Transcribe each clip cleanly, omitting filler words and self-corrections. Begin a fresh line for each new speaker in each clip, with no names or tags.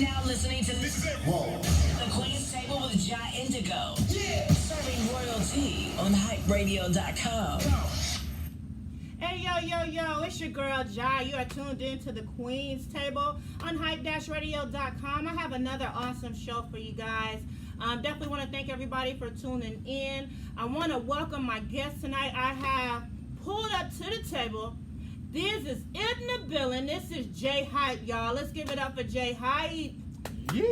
now listening to the Queen's Table with Jai Indigo. Yeah. Serving royalty on hyperadio.com.
Hey, yo, it's your girl, Jai. You are tuned in to the Queen's Table on hype-radio.com. I have another awesome show for you guys. Definitely want to thank everybody for tuning in. I want to welcome my guest tonight. I have pulled up to the table. This is in the building. This is Jay Hype, y'all. Let's give it up for Jay Hype.
Yeah.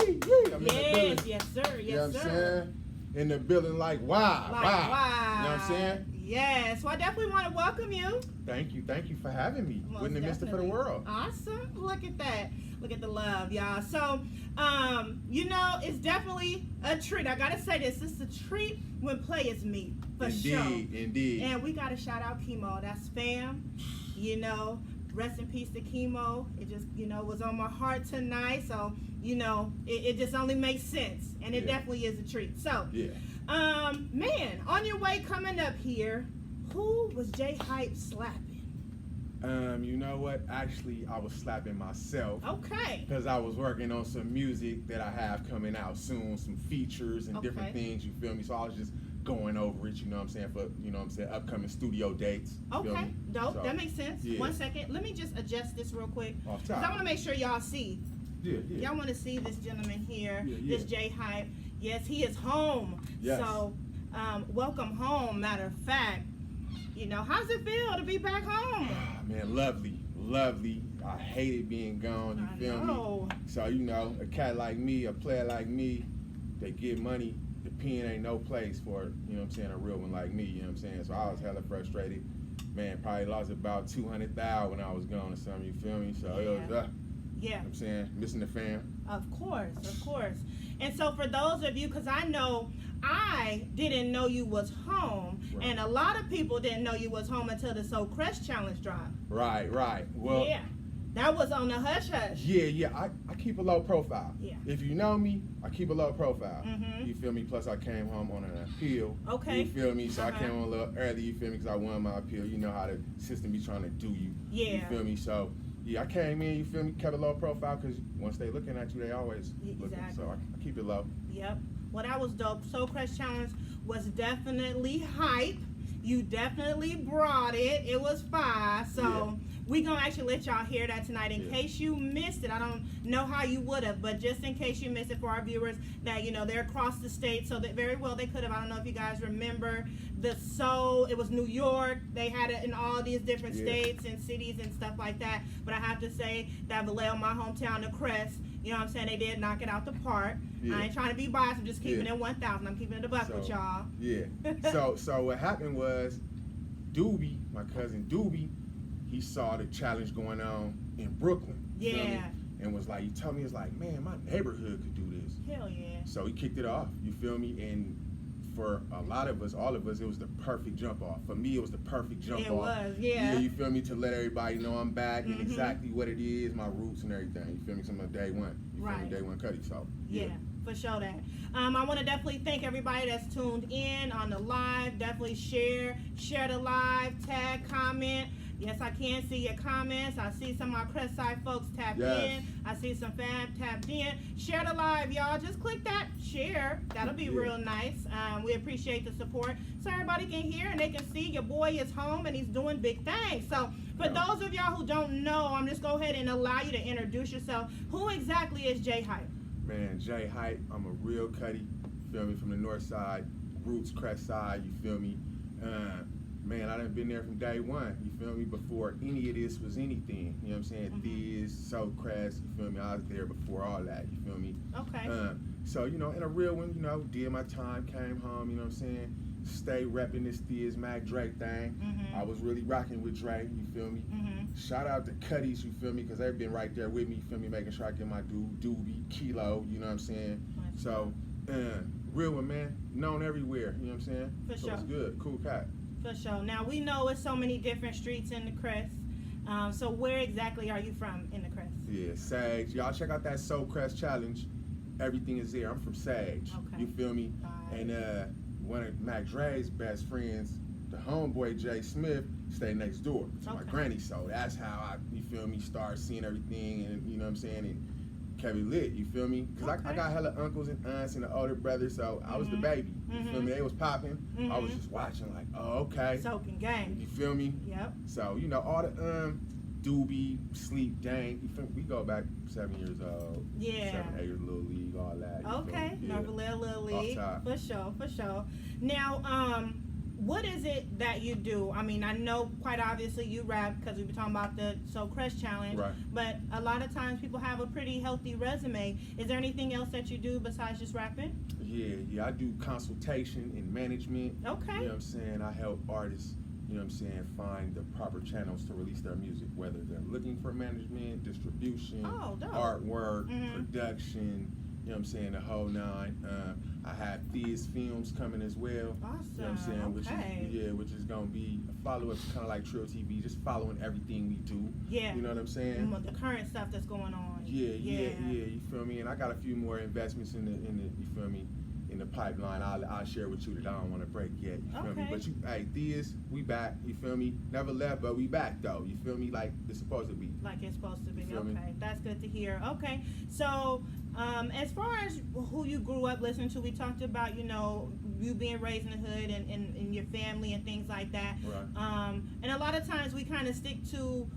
Yes, sir.
You know what I'm saying? In the building wow.
You
know what I'm saying?
Yes. So I definitely want to welcome you.
Thank you for having me.
Most
Wouldn't have missed it for the world.
Awesome. Look at that. Look at the love, y'all. So, it's definitely a treat. I gotta say this. It's a treat when players meet, for sure.
Indeed.
And we gotta shout out Chemo. That's fam. Rest in peace to Chemo. It just, was on my heart tonight. So, it just only makes sense. And it definitely is a treat. So, man, on your way coming up here, who was Jay Hype slapping?
You know what? Actually, I was slapping myself.
Okay.
Because I was working on some music that I have coming out soon, some features and different things, you feel me? So I was just going over it, for, upcoming studio dates.
Okay, dope.
So,
that makes sense.
Yeah.
1 second. Let me just adjust this real quick.
Off top.
Because I want to make sure y'all see.
Yeah.
Y'all want to see this gentleman here,
Yeah.
this Jay Hype. Yes, he is home.
Yes.
So, welcome home, matter of fact. How's it feel to be back home?
Man, lovely. I hated being gone, you feel me? So, a cat like me, a player like me, they get money. The pen ain't no place for, a real one like me, So I was hella frustrated. Man, probably lost about 200,000 when I was gone or something, you feel me? So it was, missing the fam.
Of course. And so for those of you, because I know I didn't know you was home,
right.
And a lot of people didn't know you was home until the So Crest Challenge dropped.
Right. Well,
that was on the hush hush.
Yeah. I keep a low profile.
Yeah.
If you know me, I keep a low profile.
Mm-hmm.
You feel me? Plus, I came home on an appeal.
Okay.
You feel me? So I came on a little early. You feel me? Because I won my appeal. You know how the system be trying to do you.
Yeah.
You feel me? So. Yeah, I came in, you feel me, kept a low profile, because once they looking at you, they always looking. So I keep it low.
Yep. Well, that was dope. Soul Crest Challenge was definitely hype. You definitely brought it. It was fire. So we going to actually let y'all hear that tonight. In case you missed it, I don't know how you would have, but just in case you missed it for our viewers that, they're across the state, so that very well they could have. I don't know if you guys remember the Soul. It was New York. They had it in all these different states and cities and stuff like that. But I have to say that Vallejo, my hometown, the Crest, they did knock it out the park. I ain't trying to be biased. I'm just keeping it 1,000. I'm keeping it a buck with y'all.
Yeah. So what happened was Doobie, my cousin Doobie, he saw the challenge going on in Brooklyn.
Yeah.
And was like, he told me, it's like, man, my neighborhood could do this.
Hell yeah.
So he kicked it off, you feel me? And for a lot of us, all of us, it was the perfect jump off. For me, it was the perfect jump off.
It was, yeah.
Yeah, you feel me? To let everybody know I'm back and exactly what it is, my roots and everything. You feel me? Some of day one. You feel me? Day one Cuddy. So
yeah. For sure that. I want to definitely thank everybody that's tuned in on the live. Definitely share the live, tag, comment. Yes, I can see your comments. I see some of my Crest Side folks tapped in. I see some fam tapped in. Share the live, y'all. Just click that share. That'll be real nice. We appreciate the support so everybody can hear and they can see your boy is home and he's doing big things. So for those of y'all who don't know, I'm just go ahead and allow you to introduce yourself. Who exactly is Jay Hype?
Man, Jay Hype, I'm a real Cuddy, feel me, from the north side, roots, Crest Side, you feel me? Man, I done been there from day one, you feel me, before any of this was anything, you know what I'm saying? THIZZ, So Crest, you feel me, I was there before all that, you feel me?
Okay.
So, and a real one, did my time, came home, you know what I'm saying? Stay repping this THIZZ Mac Drake thing. I was really rocking with Drake, you feel me? Shout out to Cuddies, you feel me, because they've been right there with me, you feel me, making sure I get my doobie, kilo, you know what I'm saying? So, real one, man, known everywhere, you know what I'm saying?
For sure.
It's good, cool cat.
For sure. Now, we know it's so many different streets in the Crest. So where exactly are you from in the Crest?
Yeah, Sage. Y'all check out that Soul Crest Challenge. Everything is there. I'm from Sage. Okay. You feel me? And one of Mac Dre's best friends, the homeboy Jay Smith, stay next door to my granny. So that's how I, you feel me, start seeing everything and, you know what I'm saying, and kept it lit, you feel me? Because I got hella uncles and aunts and an older brother, so I was the baby. You feel me? They was popping. I was just watching like, oh, okay.
Soaking game.
You feel me?
Yep.
So, you know, all the Doobie, Sleep, Dang, you feel me? We go back 7 years old.
Yeah.
7, 8 years, Little League, all that.
Okay. Norfolk Little League. For sure. Now, what is it that you do? I mean, I know quite obviously you rap because we've been talking about the So Crush Challenge.
Right.
But a lot of times people have a pretty healthy resume. Is there anything else that you do besides just rapping?
Yeah. I do consultation and management.
Okay.
You know what I'm saying? I help artists, you know what I'm saying, find the proper channels to release their music, whether they're looking for management, distribution, artwork, production, you know what I'm saying, the whole nine. I have THIZZ films coming as well.
Awesome.
You know what I'm saying? Which is gonna be a follow-up, kind of like Trill TV, just following everything we do.
Yeah.
You know what I'm saying?
The current stuff that's going on.
Yeah. You feel me? And I got a few more investments in the you feel me, in the pipeline. I'll share with you that I don't want to break yet. You feel me? But hey, THIZZ, we back. You feel me? Never left, but we back though. You feel me? Like it's supposed to be.
Like it's supposed to be.
You feel me?
That's good to hear. Okay, so as far as who you grew up listening to, we talked about, you know, you being raised in the hood and your family and things like that.
Right.
And a lot of times we kind of stick to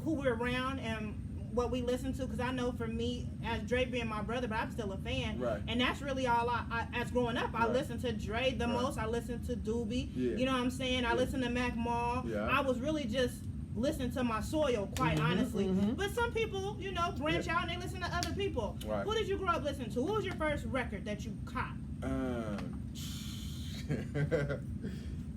who we're around and what we listen to, because I know for me, as Dre being my brother, but I'm still a fan.
Right.
And that's really all I as growing up, I listened to Dre the most. I listened to Doobie.
Yeah.
You know what I'm saying? I listened to Mac Mall.
Yeah.
I was really just listen to my soil, quite honestly. But some people, you know, branch out and they listen to other people.
Right.
Who did you grow up listening to? What was your first record that you caught?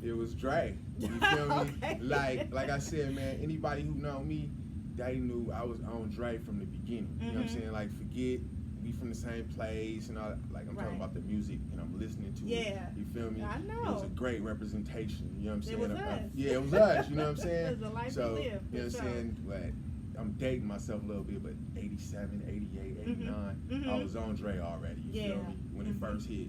It was Dre. You feel me? Like I said, man, anybody who know me, they knew I was on Dre from the beginning. You know what I'm saying? Like, forget we from the same place and all. Like, I'm talking about the music and I'm listening to it. You feel me?
I know.
It was a great representation. You know what I'm saying?
It was us.
Yeah, it was us. You know what I'm saying?
It was the life
so,
we lived,
you know what I'm saying? But I'm dating myself a little bit, but 87, 88, 89, I was on Dre already. You feel me? When it first hit.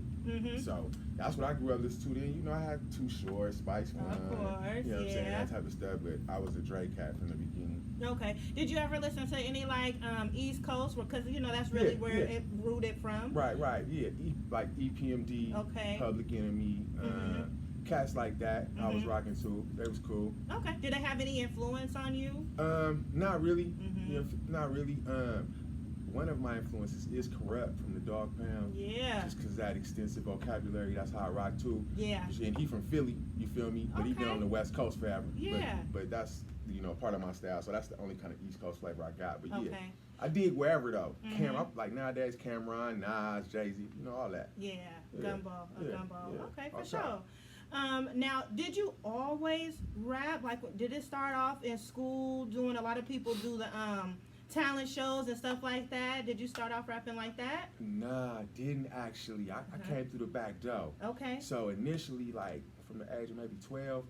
So that's what I grew up listening to then. You know, I had Too Short, Spice One.
Of course,
you know what I'm saying? That type of stuff. But I was a Dre cat from the beginning.
Okay. Did you ever listen to any like East Coast? Because you know that's really where it rooted from.
Right. Yeah. Like EPMD. Public Enemy. Cats like that. I was rocking to. They was cool.
Okay. Did they have any influence on you?
Not really. You know, not really. One of my influences is Corrupt from the Dog Pound.
Yeah.
Just because that extensive vocabulary, that's how I rock too.
Yeah.
And he from Philly, you feel me? But he been on the West Coast forever.
Yeah.
But that's, you know, part of my style. So that's the only kind of East Coast flavor I got. But yeah, I dig wherever though. Like nowadays, Cameron, Nas, Jay-Z, you know, all that.
Yeah. Gumbo.
Yeah.
Okay, for sure. Now, did you always rap? Like, did it start off in school doing, a lot of people do the talent shows and stuff like that? Did you start off rapping like that?
Nah, I didn't actually. I came through the back door.
Okay.
So initially, like from the age of maybe 12,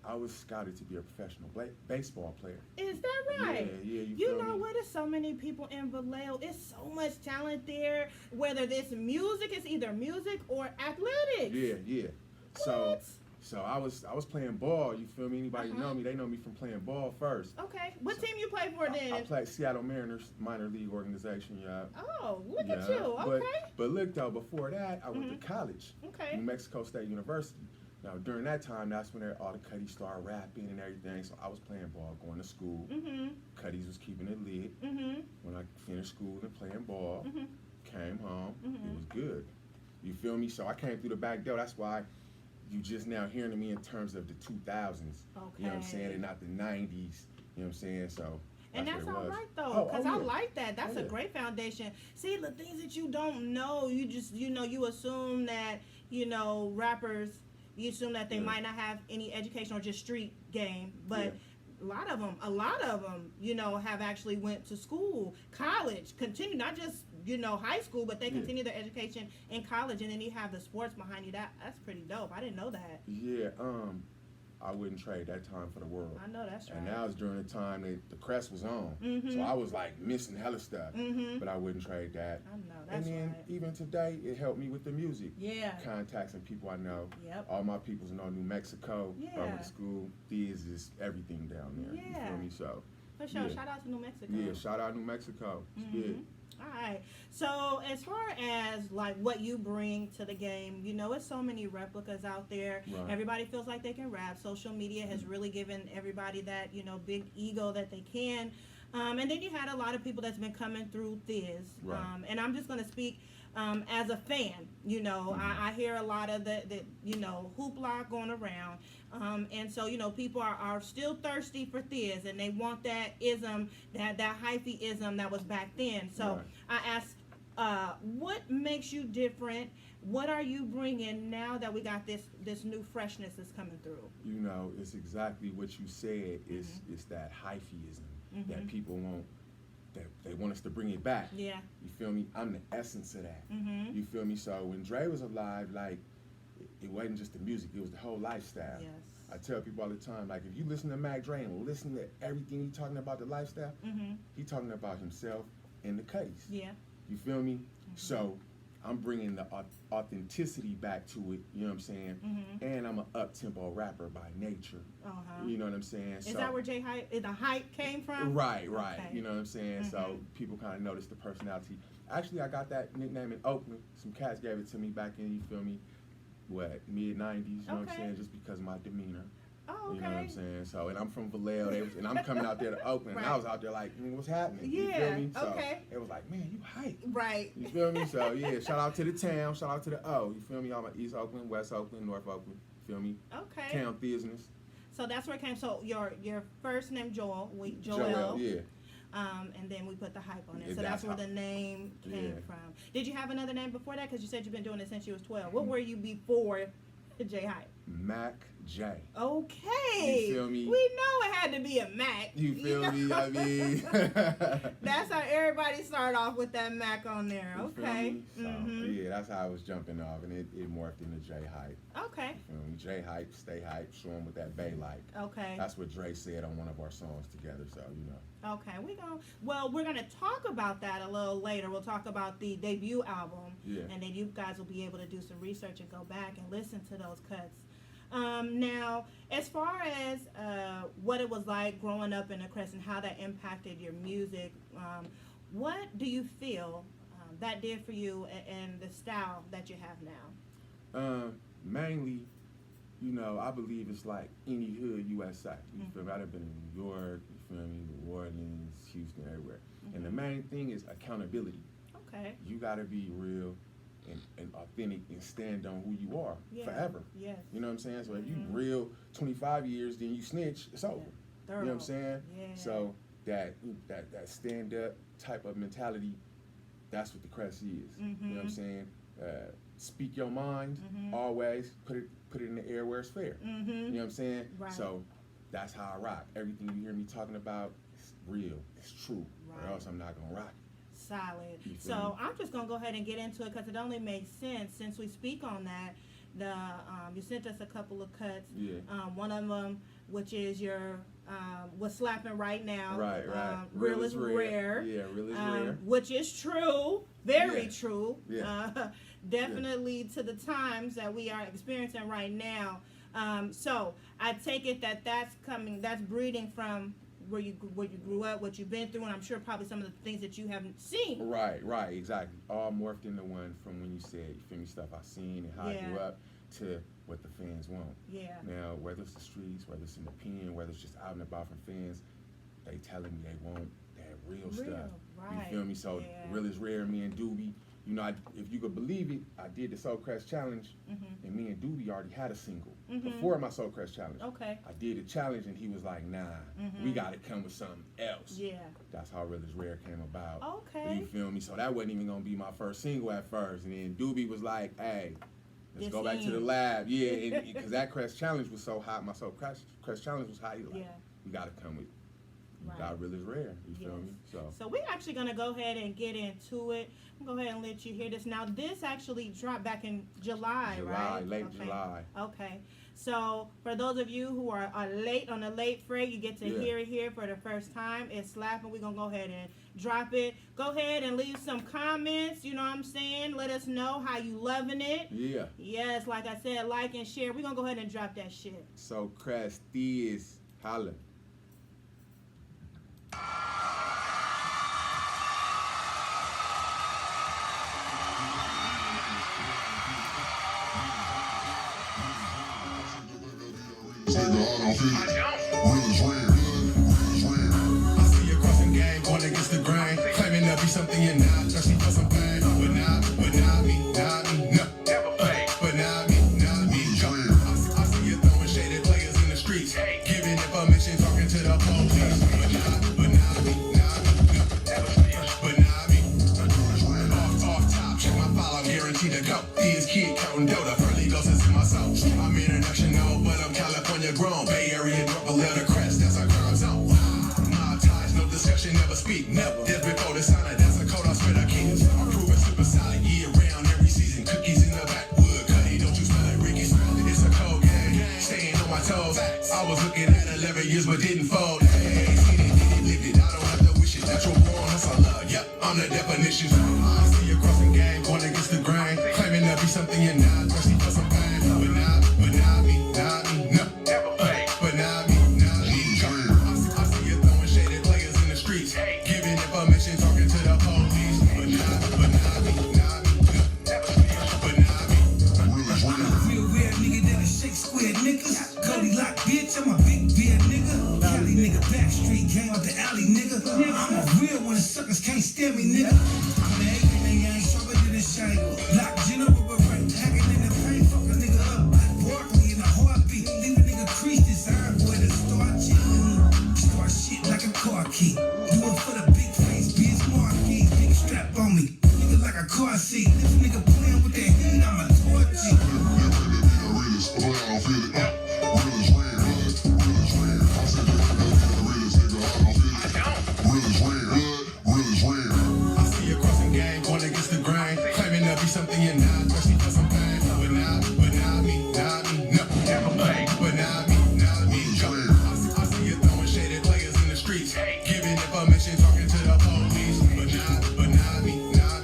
I was scouted to be a professional baseball player.
Is that right?
Yeah.
You know what? There's so many people in Vallejo. It's so much talent there. Whether it's music, it's either music or athletics.
Yeah. So I was playing ball. You feel me? Anybody know me? They know me from playing ball first.
Okay. What team you play for then?
I played Seattle Mariners minor league organization. Yeah.
Oh, look at you. Okay.
But look though, before that, I went to college.
Okay.
New Mexico State University. Now during that time, that's when all the Cuddies started rapping and everything. So I was playing ball, going to school. Cuddies was keeping it lit. When I finished school and playing ball, came home. It was good. You feel me? So I came through the back door. That's why you just now hearing me in terms of the 2000s. You know what I'm saying? And not the 90s. You know what I'm saying? So.
And that's all right though, because I like that. That's a great foundation. See, the things that you don't know, you just, you know, you assume that, you know, rappers, you assume that they might not have any education or just street game, but a lot of them, you know, have actually went to school, college, continue, not just, you know, high school, but they continue their education in college, and then you have the sports behind you. That's pretty dope. I didn't know that.
Yeah, I wouldn't trade that time for the world.
I know that's right.
And that was during the time that the crest was on. So I was like missing hella stuff. But I wouldn't trade that.
I know, that's
And then
right.
even today, it helped me with the music.
Yeah.
Contacts and people I know.
Yep.
All my peoples know New Mexico. I went to school. THIZZ is everything down there. You feel me? So.
For sure. Shout out to New Mexico.
Yeah, shout out New Mexico. It's big.
All right. So as far as like what you bring to the game, you know, it's so many replicas out there.
Right.
Everybody feels like they can rap. Social media has really given everybody that, you know, big ego that they can. And then you had a lot of people that's been coming through THIZZ.
Right.
And I'm just going to speak as a fan. You know, I hear a lot of the you know, hoopla going around. And so, you know, people are still thirsty for THIZZ, and they want that ism, that hyphy-ism that was back then. So
Right.
I asked, what makes you different? What are you bringing now that we got this new freshness that's coming through?
You know, it's exactly what you said. It's that hyphyism that people want. That they want us to bring it back.
Yeah.
You feel me? I'm the essence of that. You feel me? So when Dre was alive, like, it wasn't just the music, it was the whole lifestyle.
Yes.
I tell people all the time, like, if you listen to Mac Dre and listen to everything he talking about the lifestyle, he talking about himself and the case.
Yeah.
You feel me? So I'm bringing the authenticity back to it, you know what I'm saying? And I'm an up-tempo rapper by nature. You know what I'm saying?
Is that where the hype came from?
Right.
Okay.
You know what I'm saying? So people kind of notice the personality. Actually, I got that nickname in Oakland. Some cats gave it to me back in, you feel me, mid-90s, you know what I'm saying? Just because of my demeanor.
Oh, okay.
You know what I'm saying? So, and I'm from Vallejo, and I'm coming out there to Oakland, and I was out there like, what's happening?
Yeah,
You feel me? So
okay.
it was like, man, you hype.
Right.
You feel me? So yeah, shout out to the town, shout out to the O. You feel me? I'm East Oakland, West Oakland, North Oakland. You feel me?
Okay.
Town business.
So that's where it came. So your first name Joel,
Joel, yeah.
And then we put the hype on it.
Yeah,
So that's where
how-
the name came
Yeah.
from. Did you have another name before that? Because you said you've been doing it since you was 12. What were you before J Hype?
Mac J.
Okay.
You feel me?
We know it had to be a Mac.
You feel
know?
me? I mean,
That's how everybody started off with that Mac on there.
You feel
Okay.
me? So, yeah, that's how I was jumping off, and it morphed into J Hype.
Okay.
You feel me? J Hype, stay hype, show 'em what that Bay like.
Okay.
That's what Dre said on one of our songs together, so you know.
Okay, we're gonna talk about that a little later. We'll talk about the debut album,
Yeah.
and then you guys will be able to do some research and go back and listen to those cuts. Now, as far as what it was like growing up in the Crest and how that impacted your music, what do you feel that did for you and the style that you have now?
Mainly, you know, I believe it's like any hood USA. You feel me? I've been in New York, you feel me, New Orleans, Houston, everywhere. And the main thing is accountability.
Okay.
You gotta be real and authentic and stand on who you are forever.
Yes.
You know what I'm saying? So if you real 25 years, then you snitch, it's over. You know what I'm saying?
Yeah.
So that stand up type of mentality, that's what the Crest is. You know what I'm saying? Speak your mind, always put it in the air where it's fair. You know what I'm saying?
Right.
So that's how I rock. Everything you hear me talking about is real, it's true,
Right.
or else I'm not gonna rock it.
Solid.
You feel
So
me?
I'm just gonna go ahead and get into it because it only makes sense since we speak on that. You sent us a couple of cuts.
Yeah.
One of them, which is your what's slapping right now.
Right.
Real is rare.
Yeah, real is rare.
Which is true. Very
Yeah.
true.
Yeah.
Definitely to the times that we are experiencing right now. So I take it that's breeding from where you grew up, what you've been through, and I'm sure probably some of the things that you haven't seen.
Right, exactly. All morphed into one from when you said, you feel me, stuff I seen and how I grew up to what the fans want.
Yeah.
Now, whether it's the streets, whether it's in the pen, whether it's just out and about from fans, they telling me they want that real stuff.
Right.
You feel me? So Real is Rare, me and Doobie, you know, if you could believe it, I did the Soul Crest Challenge, and me and Doobie already had a single before my Soul Crest Challenge.
Okay.
I did a challenge, and he was like, nah, we got to come with something else.
Yeah.
That's how Real is Rare came about.
Okay.
You feel me? So that wasn't even going to be my first single at first. And then Doobie was like, hey, let's go back to the lab. Yeah, because that Crest Challenge was so hot. My Soul Crest Challenge was hot. He was like, we got to come with God Real is Rare. You feel me?
So we're actually going to go ahead and get into it. I'm going to go ahead and let you hear this. Now, this actually dropped back in July, right?
Late July.
Okay. So for those of you who are late on the late freight, you get to hear it here for the first time. It's slapping. We're going to go ahead and drop it. Go ahead and leave some comments. You know what I'm saying? Let us know how you loving it.
Yeah.
Yes, like I said, like and share. We're going to go ahead and drop that shit.
So Crest THIZZ, holla. feel it. Real is rare. Real is rare. I see you crossing game, going against the grain. Claiming to be something you're not. Thirsty for some pain. But not me. No. Never play. But not me. I see you throwing shaded players in the streets. Giving information, talking to the police. But not me. No. But not me. Off top, check my file, I'm guaranteed to go. These kid counting Dota, early ghosts in my soul. I'm international, but I'm California grown. Bay Area, drop a letter crest, that's our crime zone. My ties, no discussion, never speak, never. Just before the sign, that's a code I spit, I keep. I'm proving super solid year round, every season. Cookies in the backwood, Cuddy, don't you smell it, Ricky? It's a cold game, staying on my toes. I was looking at 11 years, but didn't fold. Hey, seen it, did it, lived it, I don't have to wish it. Natural born, that's all love, yep, I'm the definition. I see you crossing game, going against the grain. Claiming to be something you're not, thirsty for some pain. But not me, no. Never play. But not me. I see you throwing shaded players in the streets. Giving information, talking to the police. But not me, no. But not me.
Real rare nigga that a shake square niggas. Cody lock bitch, I'm a big beer nigga. Cali nigga, backstreet, gang out the alley nigga. I'm a real one, suckers can't stand me nigga. I'm the A nigga, I ain't stronger than a shine. Lock general with right, hacking in the paint, fuck a nigga up. Barkley in a heartbeat, leave a nigga crease design boy to start shit like a car key. Do it for the big face, bitch, marquee. Nigga strap on me, nigga like a car seat. This nigga playing with that heat, I'm a torch.
I see you crossing game, going against the grain. Claiming to be something you're not, thirsty for some pain. But not me, no. Never play. But not me. I see you throwing shaded players in the streets. Giving information, talking to the police. But not me, no.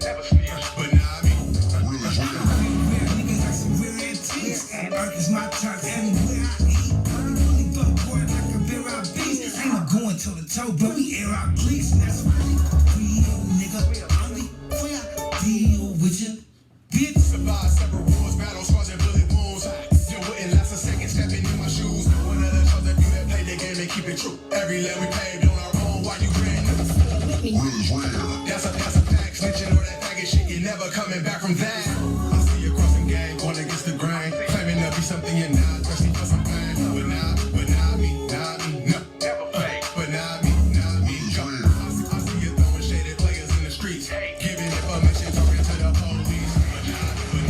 Never snitch. But not me.
Real niggas like some real antiques. Earth is my top everywhere I eat. I'm really dope boy like a bear out beast. Ain't no going toe to toe, but we air out cleats. That's real nigga. I'm deal with you, bitch.
Survive several wars, battles, scars, and bullet wounds. You wouldn't last a second stepping in my shoes. One of the shows that you that play the game and keep it true. Every land we paved on our own while you ran. That's a fact. Snitching or that faggot shit, you're never coming back from that. I see you crossing game, going against the grain. Claiming to be something you're not, thirsty for some pain. But not me, no. Never play. But not me. I see you throwing shaded players in the streets. Giving information, talking to the police. But not me.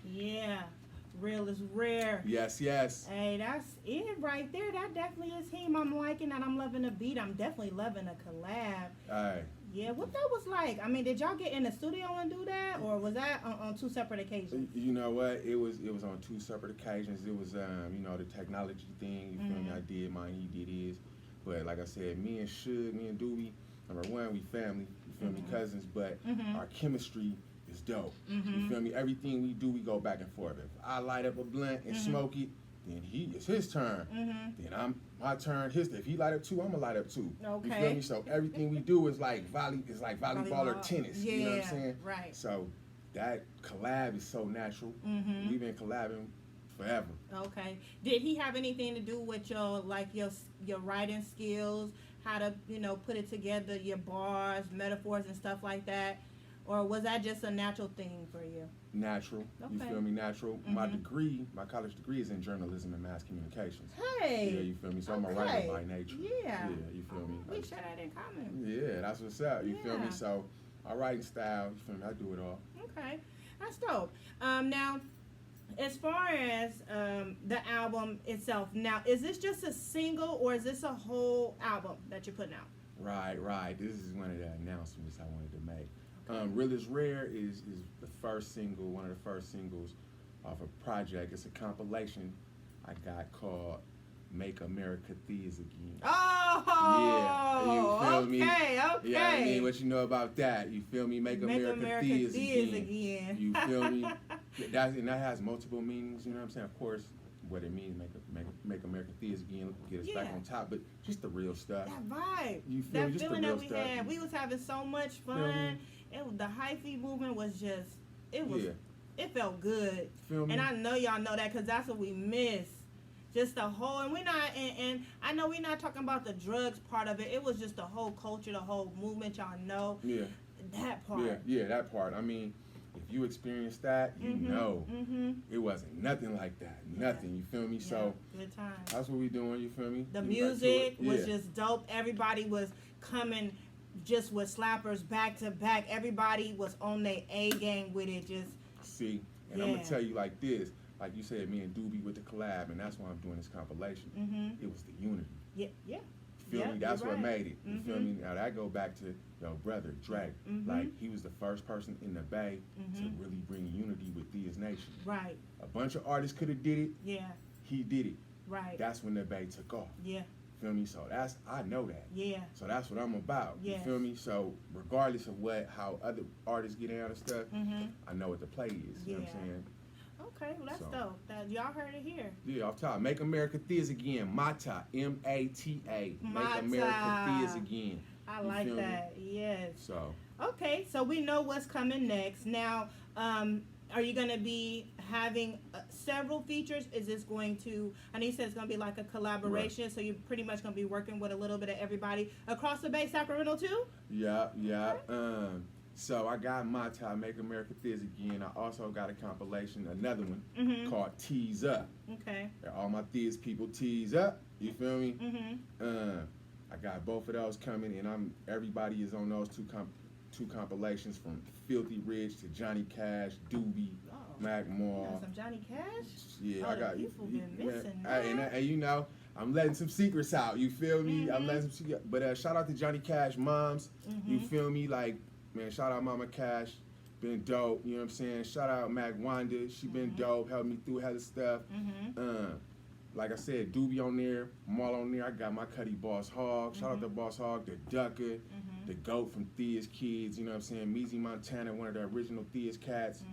Yeah, real is rare.
Yes.
Hey, that's it right there. That definitely is him. I'm liking that. I'm loving the beat. I'm definitely loving a collab.
Alright.
Yeah, what that was like. I mean, did y'all get in the studio and do that, or was that on two separate occasions?
You know what? It was on two separate occasions. It was the technology thing. You feel me? I did mine. He did his. But like I said, me and Dewey, number one, we family. You feel me? Cousins. But our chemistry is dope. You feel me? Everything we do, we go back and forth. If I light up a blunt and smoke it, then it's his turn. Then my turn. If he light up two, I'm gonna light up two.
Okay.
You feel me? So everything we do is like volleyball or tennis.
Yeah,
you know what I'm saying?
Right.
So that collab is so natural. We've been collabing forever.
Okay. Did he have anything to do with your writing skills? How to put it together, your bars, metaphors, and stuff like that? Or was that just a natural thing for you?
Natural.
Okay.
You feel me? Natural. My college degree is in journalism and mass communications.
Hey.
Yeah, you feel me? So I'm a writer by nature.
Yeah.
Yeah, you feel me?
We share that in common.
Yeah, that's what's up. You feel me?
Yeah.
So our writing style, you feel me? I do it all.
Okay. That's dope. Now, as far as the album itself, now, is this just a single or is this a whole album that you're putting out?
Right. This is one of the announcements I wanted to make. Real is Rare is the first single, one of the first singles off a project. It's a compilation I got called Make America THIZZ Again.
Oh,
yeah, you feel me?
Okay.
Yeah, I mean, what you know about that? You feel me? Make America THIZZ again. You feel me? That has multiple meanings. You know what I'm saying? Of course, what it means, make America THIZZ again, get us back on top, but just the real stuff.
That vibe,
you feel
that
just
feeling
the real
that we
stuff.
had, we was having so much fun. The hyphy movement was just it was,
Yeah.
it felt good.
Feel me?
And I know y'all know that because that's what we miss. Just the whole, and we're not, and I know we're not talking about the drugs part of it. It was just the whole culture, the whole movement. Y'all know
Yeah.
that part.
Yeah, that part. I mean, if you experienced that, you know, it wasn't nothing like that. Nothing. You feel me?
Yeah,
So
good times.
that's what we doing. You feel me?
The
We back to
music
it.
was
Yeah.
just dope. Everybody was coming just with slappers back to back. Everybody was on their A game with it. Just
See, and I'm gonna tell you like this. Like you said, me and Doobie with the collab, and that's why I'm doing this compilation. It was the unity.
yeah.
You feel me? That's
you're
what
right.
made it. You feel me? Now that go back to your brother Drake. Like he was the first person in the Bay to really bring unity with THIZZ Nation.
Right.
A bunch of artists could have did it.
Yeah.
He did it.
Right.
That's when the Bay took off.
Yeah.
Feel me? So that's, I know that.
Yeah.
So that's what I'm about.
Yes.
You feel me? So regardless of how other artists get down and stuff, I know what the play is. You know what I'm saying?
Okay, well that's
So.
dope. That y'all heard it here.
Yeah, off top. Make America THIZZ again. Mata. M-A-T-A. Make
Mata.
America THIZZ again.
I
You
like
feel me?
that. Yes.
So
Okay, so we know what's coming next. Now, are you going to be having several features? Is this going to, I know you said it's going to be like a collaboration, so you're pretty much going to be working with a little bit of everybody across the Bay, Sacramento too?
yeah. So I got Mata, Make America THIZZ again. I also got a compilation, another one called THIZZ Up.
Okay.
All my THIZZ people THIZZ Up. You feel me?
Mm-hmm.
I got both of those coming, and everybody is on those two compilations, from Filthy Rich to Johnny Cash, Doobie, Mac
You
Moore.
got some Johnny Cash?
Yeah,
Oh,
I
the
got
people
you.
been missing
And you know, I'm letting some secrets out. You feel me? I'm letting some secrets. But shout out to Johnny Cash moms. You feel me? Like, man, shout out Mama Cash. Been dope. You know what I'm saying? Shout out Mac Wanda. She been dope. Helped me through hella stuff. Like I said, Doobie on there, Maul on there. I got my Cuddy Boss Hog. Shout out to Boss Hog, the Ducker, the GOAT from THIZZ Kids. You know what I'm saying? Meezy Montana, one of the original THIZZ cats.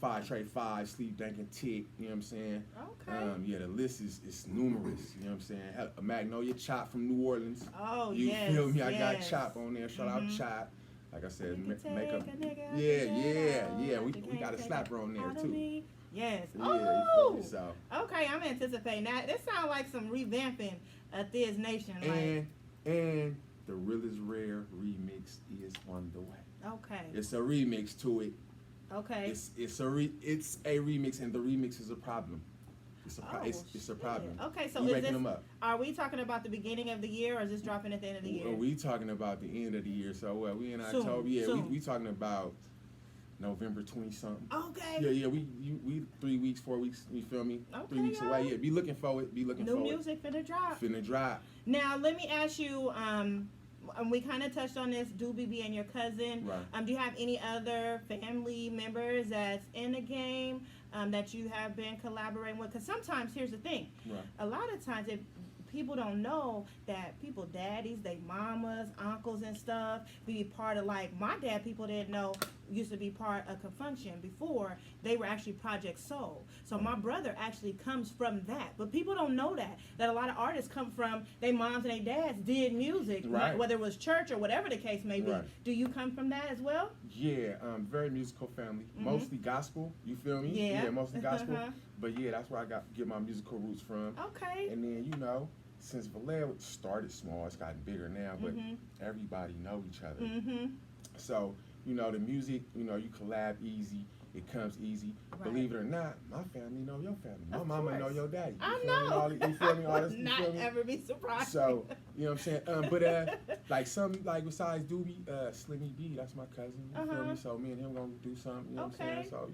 5 Trey 5, Sleep Dankin' Tick. You know what I'm saying?
Okay.
Yeah, the list is numerous. You know what I'm saying? Hell, Magnolia Chop from New Orleans.
Oh,
You
yes.
feel me? I got
yes.
Chop on there. Shout out Chop. Like I said,
You can
make
take
up.
a nigga out
Yeah,
the ghetto.
yeah. We
You
got a
can't
slapper
take
on
it
there
out of
too.
me. Yes.
Yeah, you feel
Oh,
me? So.
okay. I'm anticipating that. This sounds like some revamping of THIZZ Nation.
And the Real is Rare remix is on the way.
Okay.
It's a remix to it.
Okay.
It's a remix, and the remix is a problem. It's a problem.
Okay, so
we
is
making
this,
them up.
are we talking about the beginning of the year, or is this dropping at the end of the year?
We talking about the end of the year. So we in
Soon,
October. Yeah,
soon.
we talking about November 20 something.
Okay.
Yeah. We 3 weeks, 4 weeks. You feel me?
Okay,
3 weeks
y'all.
away. Yeah, be looking forward. Be looking
New
forward.
music finna drop.
Finna drop.
Now, let me ask you, and we kind of touched on this, Doobie being your cousin.
Right.
Do you have any other family members that's in the game that you have been collaborating with? Because sometimes, here's the thing.
Right.
A lot of times, people don't know that people daddies, they mamas, uncles and stuff be part of, like, my dad, people didn't know, used to be part of Confunction before they were actually Project Soul. So my brother actually comes from that. But people don't know that a lot of artists come from, their moms and their dads did music,
Right.
whether it was church or whatever the case may be.
Right.
Do you come from that as well?
Yeah, very musical family. Mostly gospel, you feel me?
Yeah.
Mostly gospel.
Uh-huh.
But yeah, that's where I get my musical roots from.
Okay.
And then, you know, since Vallejo started small, it's gotten bigger now, but everybody know each other. So, you know, the music, you know, you collab easy. It comes easy.
Right.
Believe it or not, my family know your family. My
Of
mama
course.
know your daddy.
I
feel me?
know.
You feel me? All this, you
Not
feel me?
ever be surprised.
So, you know what I'm saying? But like besides Doobie, Slimmy B, that's my cousin. You feel me? So me and him gonna do something. You know what I'm saying? So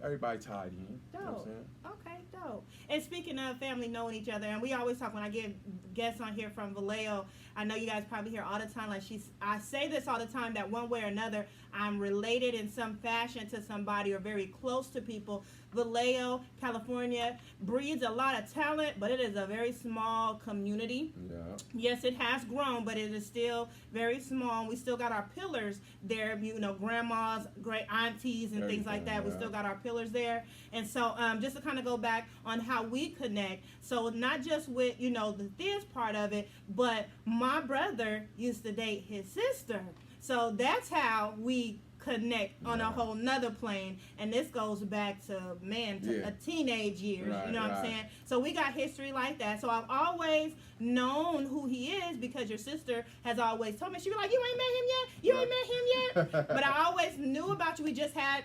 everybody tied in. You know what I'm
Dope.
saying?
Okay, dope. And speaking of family knowing each other, and we always talk when I get guests on here from Vallejo, I know you guys probably hear all the time, like I say this all the time, that one way or another, I'm related in some fashion to somebody or very close to people. Vallejo, California, breeds a lot of talent, but it is a very small community.
Yeah.
Yes, it has grown, but it is still very small. We still got our pillars there, you know, grandmas, great aunties, and things like that. We still got our pillars there. And so just to kind of go back on how we connect, so not just with, you know, the THIZZ part of it, but my brother used to date his sister. So that's how we connect on a whole nother plane, and this goes back to a teenage years, you know what I'm saying? So we got history like that. So I've always known who he is because your sister has always told me. She be like, you ain't met him yet, you ain't met him yet. But I always knew about you. We just had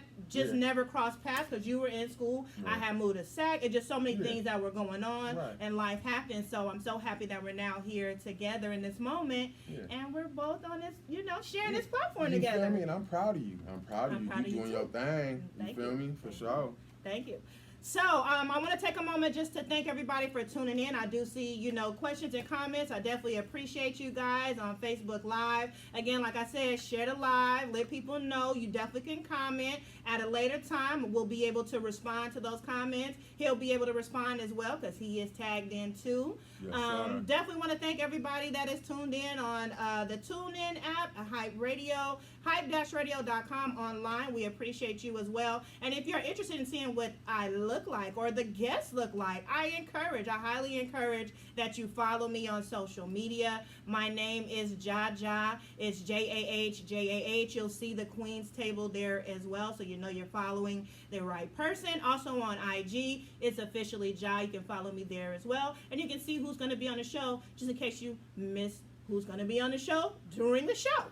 never crossed paths because you were in school. I had moved to SAC, and just so many things that were going on, and life happened. So I'm so happy that we're now here together in this moment, and we're both on this, you know, sharing this platform together.
You feel me? And I'm proud of you. I'm proud of you. You doing your thing. You feel me? For sure.
Thank you. So I want to take a moment just to thank everybody for tuning in. I do see, you know, questions and comments. I definitely appreciate you guys on Facebook Live. Again, like I said, share the live. Let people know. You definitely can comment at a later time. We'll be able to respond to those comments. He'll be able to respond as well because he is tagged in too.
Yes,
definitely want to thank everybody that is tuned in on the TuneIn app, Hype Radio, hype-radio.com online. We appreciate you as well. And if you're interested in seeing what I look like or the guests look like, I highly encourage that you follow me on social media. My name is Jaja. It's Jahjah. You'll see the Queens table there as well, so you know you're following the right person. Also on IG, it's officially Ja. You can follow me there as well, and you can see who's going to be on the show, just in case you miss who's going to be on the show during the show.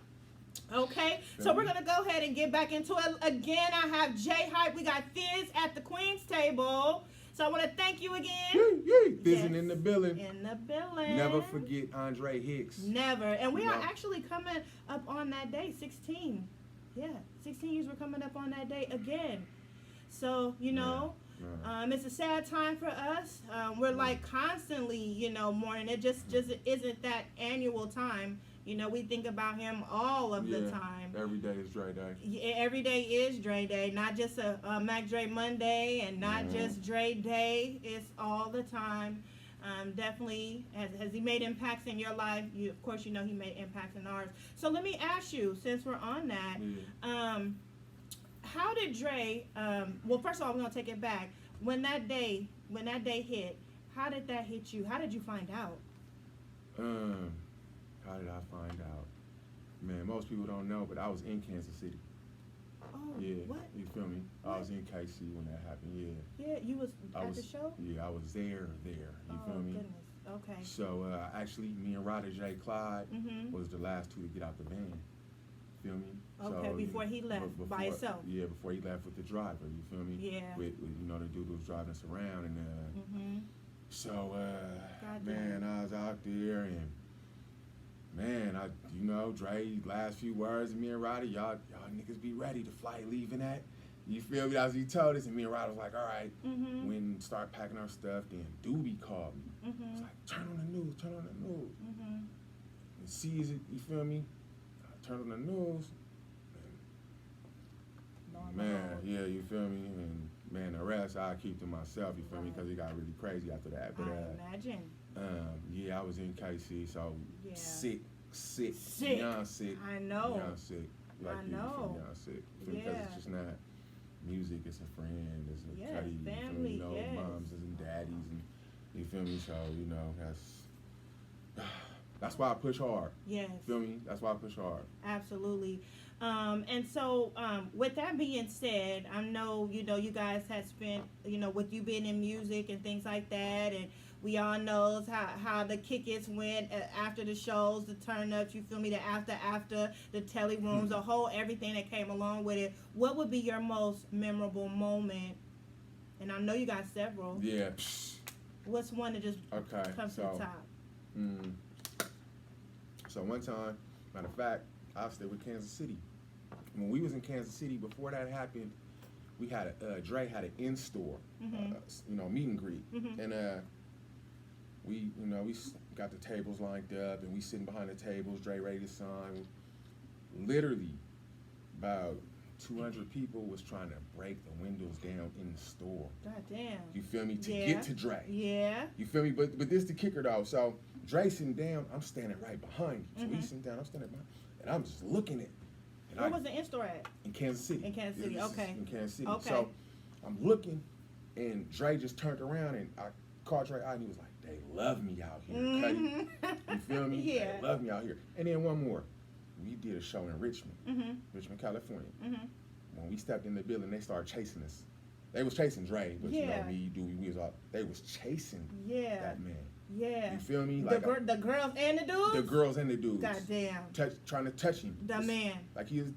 Okay, so we're going to go ahead and get back into it. Again, I have J Hype. We got THIZZ at the Queens table. So I want to thank you again.
THIZZ in the building.
In the building.
Never forget Andre Hicks.
Never. And we are actually coming up on that day, 16. Yeah, 16 years we're coming up on that day again. So, you know, it's a sad time for us. We're like constantly, you know, mourning. It just isn't that annual time. You know, we think about him all of the time.
Every day is Dre Day.
Yeah, every day is Dre Day. Not just a Mac Dre Monday and not just Dre Day. It's all the time. Definitely, has he made impacts in your life? Of course, you know he made impacts in ours. So let me ask you, since we're on that, how did Dre? Well, first of all, we're gonna take it back. When that day hit, how did that hit you? How did you find out?
How did I find out? Man, most people don't know, but I was in Kansas City.
Oh,
yeah.
What?
You feel me? I was in KC when that happened. Yeah.
Yeah, you was at the show.
Yeah, I was there. You feel me?
Goodness. Okay.
So actually, me and Ryder J. Clyde was the last two to get out the van. Feel me?
Okay,
so,
before he left by himself.
Yeah, before he left with the driver. You feel me?
Yeah.
With you know, the dude who was driving us around, and so man, I was out there and. Man, Dre, last few words of me and Ryder, y'all niggas be ready to fly leaving that. You feel me? That's what he told us, and me and Ryder was like, all right. When start packing our stuff, then Doobie called me. It's like, turn on the news. And sees it, you feel me? I turned on the news. And man, yeah, you feel me? And man, the rest I keep to myself, you feel me? Because it got really crazy after that. But,
I imagine.
Yeah, I was in KC, so sick, beyond sick.
I know.
Beyond sick. Like
I know.
Beyond sick. Because it's just not music, it's a friend, it's a buddy,
family,
you know, moms and daddies, and you feel me? So, you know, that's why I push hard.
Yes.
Feel me? That's why I push hard.
Absolutely. And so, with that being said, I know, you know, you guys have spent, you know, with you being in music and things like that, and we all knows how the kick-its went after the shows, the turn-ups, you feel me, the after, the telly rooms, the whole everything that came along with it. What would be your most memorable moment? And I know you got several.
Yeah.
What's one that just comes to the top?
So one time, matter of fact, I stayed with Kansas City. When we was in Kansas City, before that happened, we had Dre had an in-store, you know, meet and greet, and we got the tables lined up, and we sitting behind the tables. Dre ready to sign. Literally, about 200 people was trying to break the windows down in the store.
God damn.
You feel me? To get to Dre.
Yeah.
You feel me? But this the kicker though. So Dre sitting down, I'm standing right behind you. So he's sitting down, I'm standing behind, and I'm just looking at.
Where was the in-store at?
In Kansas City.
In Kansas City, okay.
In Kansas City.
Okay.
So I'm looking, and Dre just turned around, and I called Dre out, and he was like, "They love me out here, Cuddy." You feel me?
Yeah.
They love me out here. And then one more. we did a show in Richmond, Richmond, California. When we stepped in the building, they started chasing us. They was chasing Dre, but you know me, Dewey, we was all. They was chasing that man.
Yeah.
You feel me?
Like the girls and the dudes?
The girls and the dudes.
Goddamn.
Trying to touch him.
The man.
Like he's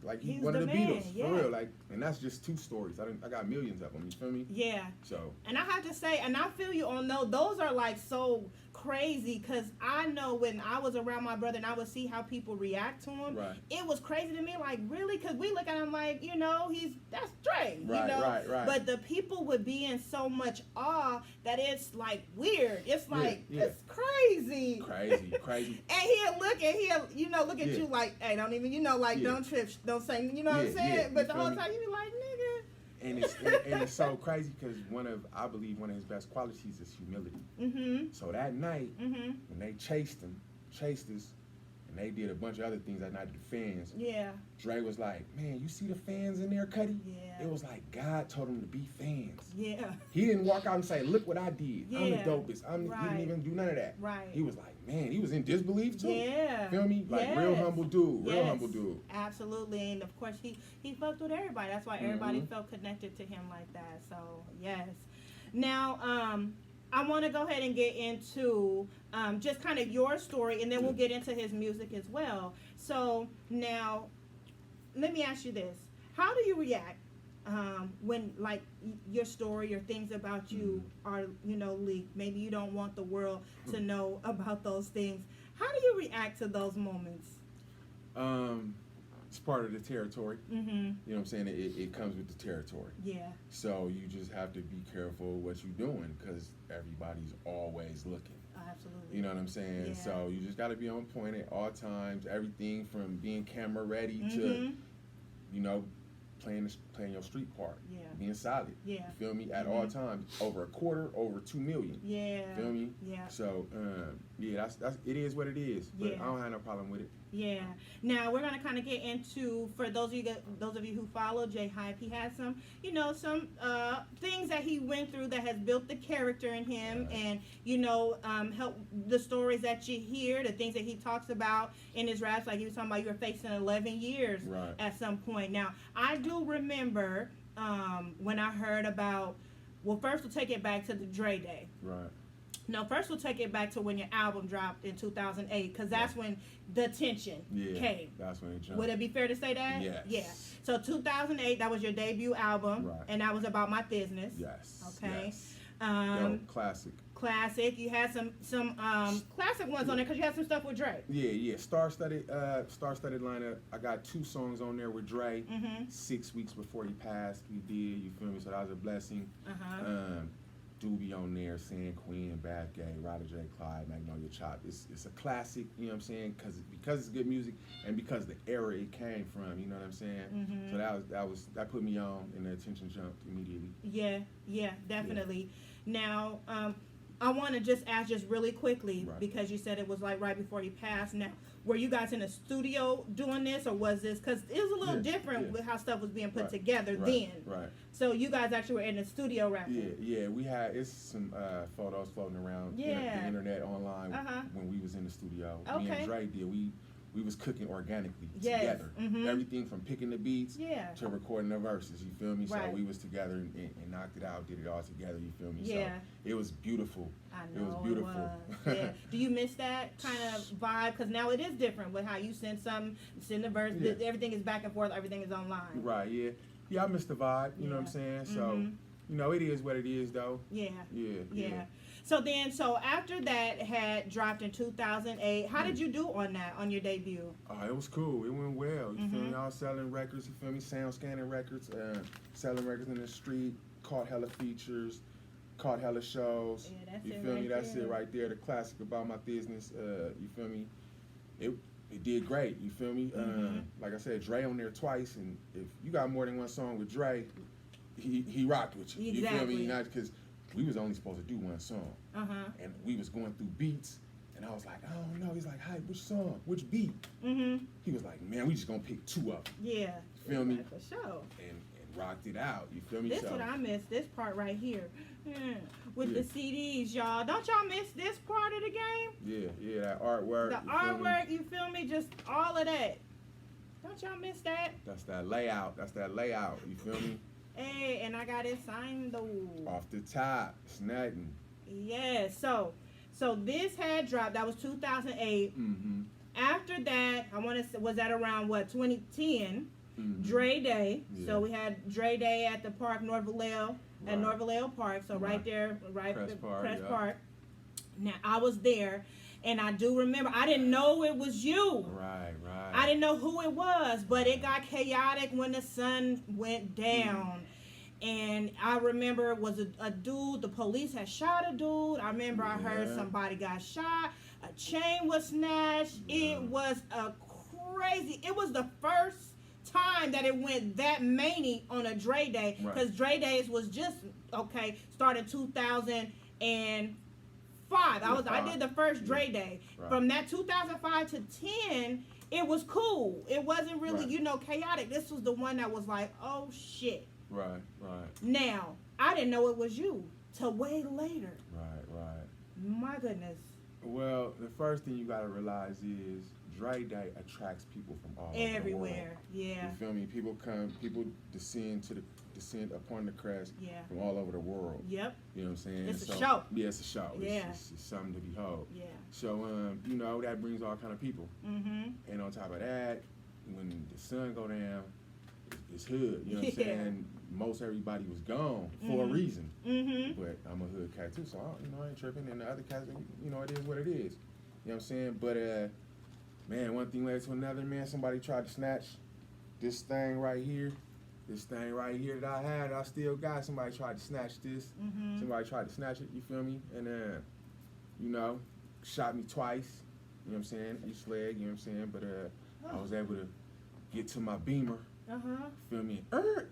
one of the Beatles. For real. Like, and that's just 2 stories. I got millions of them. You feel me?
Yeah.
So.
And I have to say, and I feel you on those are like so crazy, because I know when I was around my brother and I would see how people react to him, it was crazy to me, like, really, because we look at him like, you know, that's Dre, you know, right. But the people would be in so much awe that it's like weird, it's like, it's crazy.
Crazy.
And he'll look at you like, hey, don't even, you know, like, don't trip, don't say, you know what I'm saying, but the whole time you be like, nigga.
And it's so crazy because I believe one of his best qualities is humility. So that night, when they chased us, and they did a bunch of other things that night to the fans.
Yeah.
Dre was like, man, you see the fans in there, Cuddy?
Yeah.
It was like God told him to be fans.
Yeah.
He didn't walk out and say, look what I did. I'm the dopest. He didn't even do none of that.
Right.
He was like, man, he was in disbelief too.
Yeah.
Feel me? Like real humble dude. Real humble dude.
Absolutely. And of course he fucked with everybody. That's why everybody felt connected to him like that. So yes. Now, I want to go ahead and get into just kind of your story, and then we'll get into his music as well. So now, let me ask you this. How do you react when, like, your story or things about you are, you know, leaked? Maybe you don't want the world to know about those things. How do you react to those moments?
It's part of the territory. You know what I'm saying? It comes with the territory.
Yeah.
So you just have to be careful what you're doing, because everybody's always looking.
Absolutely.
You know what I'm saying?
Yeah.
So you just got to be on point at all times. Everything from being camera ready to, you know, playing your street part.
Yeah.
Being solid.
Yeah.
You feel me? At all times. Over $250,000, over $2 million.
Yeah.
Feel me?
Yeah.
So that's it is what it is. But I don't have no problem with it.
Yeah. Now we're gonna kind of get into, for those of you who follow J Hype, he has some, you know, some things that he went through that has built the character in him, and you know, help the stories that you hear, the things that he talks about in his raps. Like he was talking about, you were facing 11 years at some point. Now I do remember when I heard about. Well, first we'll take it back to the Dre Day.
Right.
No, first we'll take it back to when your album dropped in 2008, because that's when the attention came.
That's when it jumped.
Would it be fair to say that?
Yes.
Yeah. So 2008, that was your debut album, and that was about my business.
Yes.
Okay.
Yes. Classic.
Classic. You had some classic ones on there, because you had some stuff with Dre.
Yeah. Star-studded lineup. I got 2 songs on there with Dre. 6 weeks before he passed, we did. You feel me? So that was a blessing. Doobie on there, saying Queen, Bad Gay, Ryder J. Clyde, Magnolia Chop. It's a classic, you know what I'm saying? Because it's good music, and because the era it came from, you know what I'm saying? So that put me on, and the attention jumped immediately.
Yeah, definitely. Now, I want to just ask just really quickly, because you said it was like right before he passed. Now, were you guys in the studio doing this, or was this, because it was a little different with how stuff was being put together then. Right. So you guys actually were in the studio rapping.
Yeah. We had some photos floating around the internet online when we was in the studio.
Okay.
Me and Dre did. We was cooking organically together. Everything from picking the beats to recording the verses. You feel me? So we was together and knocked it out, did it all together. You feel me?
Yeah.
So it was beautiful.
I know
it was beautiful.
Yeah. Do you miss that kind of vibe? Because now it is different with how you send the verse. Everything is back and forth. Everything is online.
Right. Yeah. Yeah. I miss the vibe. You know what I'm saying? So you know, it is what it is, though.
Yeah. So after that had dropped in 2008, how did you do on your debut?
It was cool. It went well. You feel me? I was selling records. You feel me? Sound scanning records, selling records in the street. Caught hella features, caught hella shows.
Yeah, that's
you
it
feel
right
me? That's
there.
it right there. The classic about my business. You feel me? It did great. You feel me? Like I said, Dre on there twice, and if you got more than one song with Dre, he rocked with you.
Exactly.
You feel me? Not because we was only supposed to do one song, and we was going through beats, and I was like, I don't know. He's like, "Hi, which song? Which beat?" He was like, "Man, we just gonna pick 2 of them."
Yeah.
Feel me?
For sure.
And rocked it out. You feel me?
This what I miss. This part right here, with the CDs, y'all. Don't y'all miss this part of the game?
Yeah, that artwork.
The artwork, you feel me? Just all of that. Don't y'all miss that?
That's that layout. You feel me?
Hey, and I got it signed though.
Off the top. It's nothing.
Yeah, so this had dropped. That was 2008.
Mm-hmm.
After that, I want to say, was that around what, 2010?
Mm-hmm.
Dre Day.
Yeah.
So we had Dre Day at the park, North Vallejo, at
Right.
North Vallejo Park. So right there,
Crest Park,
Park. Now I was there, and I do remember. I didn't know it was you.
Right.
I didn't know who it was, but it got chaotic when the sun went down. And I remember it was a dude, the police had shot a dude. I remember I heard somebody got shot. A chain was snatched. It was it was the first time that it went that many on a Dre Day. Because Dre Days was just, started 2005. I did the first Dre Day.
Right.
From that 2005 to 10, it was cool. It wasn't really, chaotic. This was the one that was like, oh shit.
Right.
Now, I didn't know it was you till way later.
Right.
My goodness.
Well, the first thing you gotta realize is Dre Day attracts people from all over the world.
Everywhere. Yeah.
You feel me? People descend upon the crest from all over the world.
Yep.
You know what I'm saying?
It's a show.
Yeah, it's a show.
Yeah.
It's something to behold.
Yeah.
So, that brings all kind of people.
Mm-hmm.
And on top of that, when the sun go down, it's hood. You know what I'm saying? Most everybody was gone for a reason.
Mm-hmm.
But I'm a hood cat too, so I ain't tripping. And the other cats, it is what it is. You know what I'm saying? But man, one thing led to another. Man, somebody tried to snatch this thing right here. This thing right here that I had, I still got. Somebody tried to snatch this.
Mm-hmm.
Somebody tried to snatch it. You feel me? And shot me twice. You know what I'm saying? Each leg. You know what I'm saying? But I was able to get to my Beamer. Feel me? And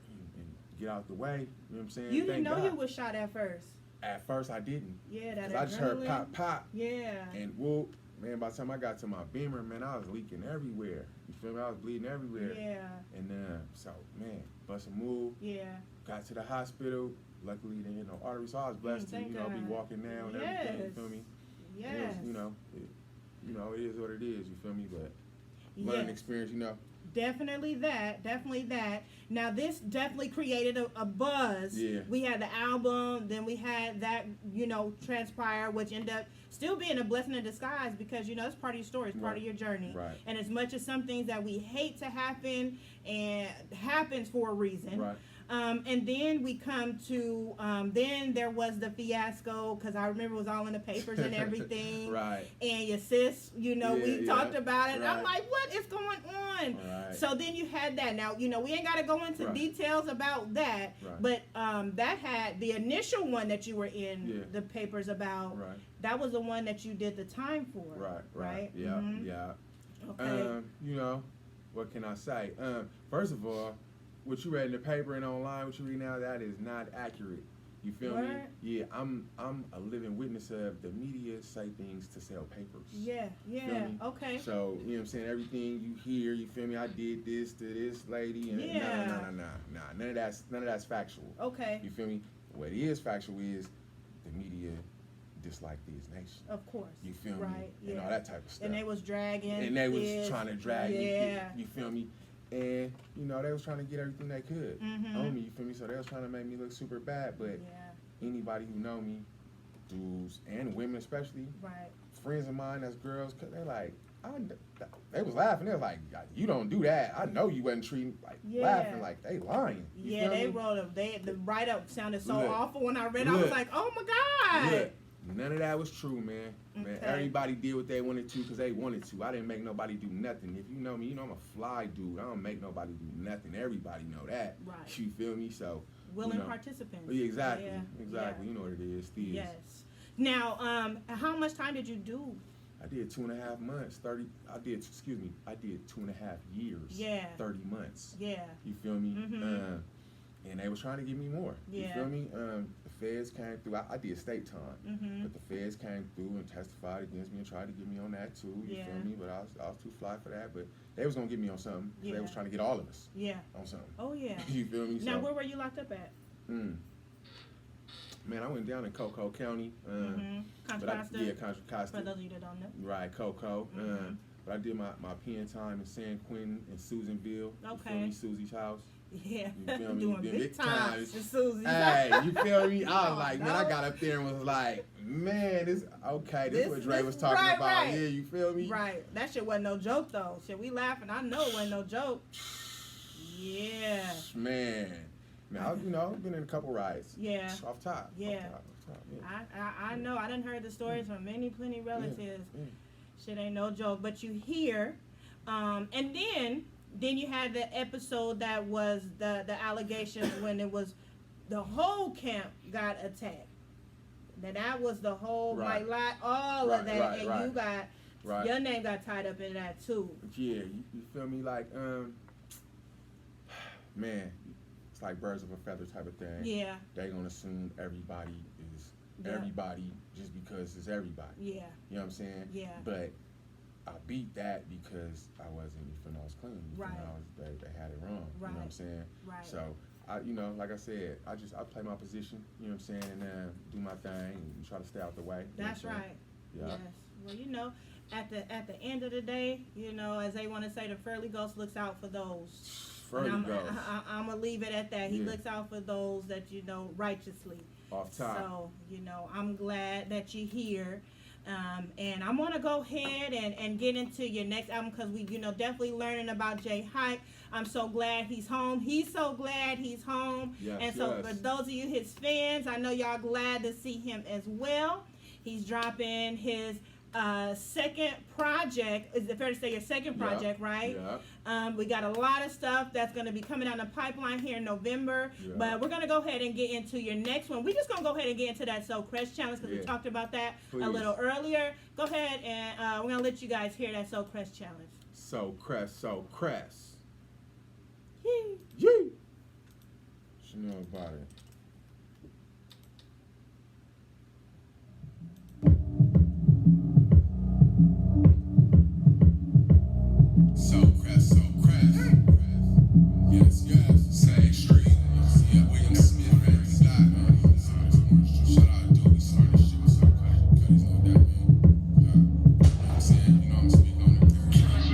get out the way. You know what I'm saying?
You didn't
Thank
know
God.
you was shot at first.
At first, I didn't.
Yeah, that
I just heard pop, pop.
Yeah.
And whoop, man, by the time I got to my Beamer, man, I was leaking everywhere. You feel me? I was bleeding everywhere.
Yeah.
And so, man, bust a move.
Yeah.
Got to the hospital. Luckily, they didn't hit no artery, so I was blessed to,
thank
be
God.
walking now and everything. You feel me?
Yes.
And it was, it is what it is. You feel me? But learning experience,
Definitely that. Now, this definitely created a buzz.
Yeah.
We had the album, then we had that, transpire, which ended up still being a blessing in disguise because, it's part of your story, it's part of your journey.
Right.
And as much as some things that we hate to happen, and happens for a reason.
Right.
And then we come to, then there was the fiasco, because I remember it was all in the papers and everything.
Right.
And your sis, we talked about it.
Right.
I'm like, what is going on?
Right.
So then you had that. Now, we ain't got to go into details about that.
Right.
But that had the initial one that you were in the papers about.
Right.
That was the one that you did the time for.
Right. Yeah.
Mm-hmm.
Yeah.
Okay.
What can I say? First of all, what you read in the paper and online, what you read now, that is not accurate. You feel me? Yeah, I'm a living witness of the media say things to sell papers.
Yeah, okay.
So, you know what I'm saying? Everything you hear, you feel me? I did this to this lady, and nah. None of that's factual.
Okay.
You feel me? What is factual is the media dislike these nations.
Of course.
You feel me?
Right,
And all that type of stuff.
And they was dragging.
And they was trying to drag me.
Yeah.
You feel me? And, they was trying to get everything they could on me, you feel me? So they was trying to make me look super bad, but anybody who know me, dudes and women especially, friends of mine that's girls, they're like, they was laughing. They was like, you don't do that. I know you wasn't treating, laughing like they lying. You
they
me?
wrote the write-up sounded so
Look,
awful when I read it. I was like, oh my God.
Look, none of that was true, man. Man, everybody did what they wanted to because they wanted to. I didn't make nobody do nothing. If you know me, I'm a fly dude. I don't make nobody do nothing. Everybody know that.
Right.
You feel me? So
willing participants.
Yeah, exactly.
Yeah.
Exactly. You know what it is. THIZZ.
Yes. Now, how much time did you do?
I did 2.5 months. I did 2.5 years.
Yeah.
30 months.
Yeah.
You feel me?
Mm-hmm.
And they was trying to give me more.
Yeah.
You feel me? The feds came through. I did state time, but the feds came through and testified against me and tried to get me on that too. You feel me? But I was too fly for that. But they was gonna get me on something. They was trying to get all of us. On something.
Oh yeah.
You feel me?
Now, where were you locked up at?
Man, I went down in Coco County.
Contra Costa.
Contra Costa.
For those of you that don't know.
Right, Coco. But I did my pen time in San Quentin and Susanville.
Okay.
You feel me? Susie's house.
Yeah,
You feel me?
doing
Them
big times to Susie.
Hey, you feel me? I was like, man, I
no.
got up there and was like, man, this okay. This is what Dre
this-
was talking
right,
about.
right.
Yeah, you feel me?
Right. That shit wasn't no joke though. Shit, we laughing. I know it wasn't no joke. Yeah.
Man, I've been in a couple rides.
Yeah.
Off top.
Yeah.
Off top, yeah.
I know. I done heard the stories from plenty relatives.
Yeah.
Shit ain't no joke. But you hear, and then you had the episode that was the allegations when it was the whole camp got attacked. That was the whole
Right.
all of that,
Right,
and
right.
you got your name got tied up in that too.
Yeah, you feel me? Like, man, it's like birds of a feather type of thing.
Yeah.
They gonna assume everybody is
Yeah.
everybody just because it's everybody.
Yeah.
You know what I'm saying?
Yeah.
But I beat that because I wasn't, I was clean.
Right.
They had it wrong.
Right.
You know what I'm saying?
Right.
So I, like I said, I play my position. You know what I'm saying? And do my thing and try to stay out the way. You know
That's
what I'm
right.
saying? Yeah.
Yes. Well, at the end of the day, as they want to say, the Furley Ghost looks out for those.
Furley
And
Ghost.
I'm gonna leave it at that. He
Yeah.
looks out for those that righteously.
Off top.
So I'm glad that you're here. And I'm gonna go ahead and get into your next album because we definitely learning about Jay Hype. I'm so glad he's home. He's so glad he's home.
Yes,
and so
yes.
for those of you his fans, I know y'all glad to see him as well. He's dropping his second project. Is it fair to say your second project, right?
Yeah.
We got a lot of stuff that's going to be coming down the pipeline here in November.
Yeah.
But we're going to go ahead and get into your next one. We're just going to go ahead and get into that Soul Crest Challenge because we talked about that a
Please.
little earlier. Go ahead and we're going to let you guys hear that Soul Crest Challenge.
So crest.
Yee.
Yee. What you know about it?
So crest. Yes, same street. Yeah, William Smith, man. Shout out, dude. We started this shit. What's up, Cuddy's know that, man. I'm saying, I'm speaking on it.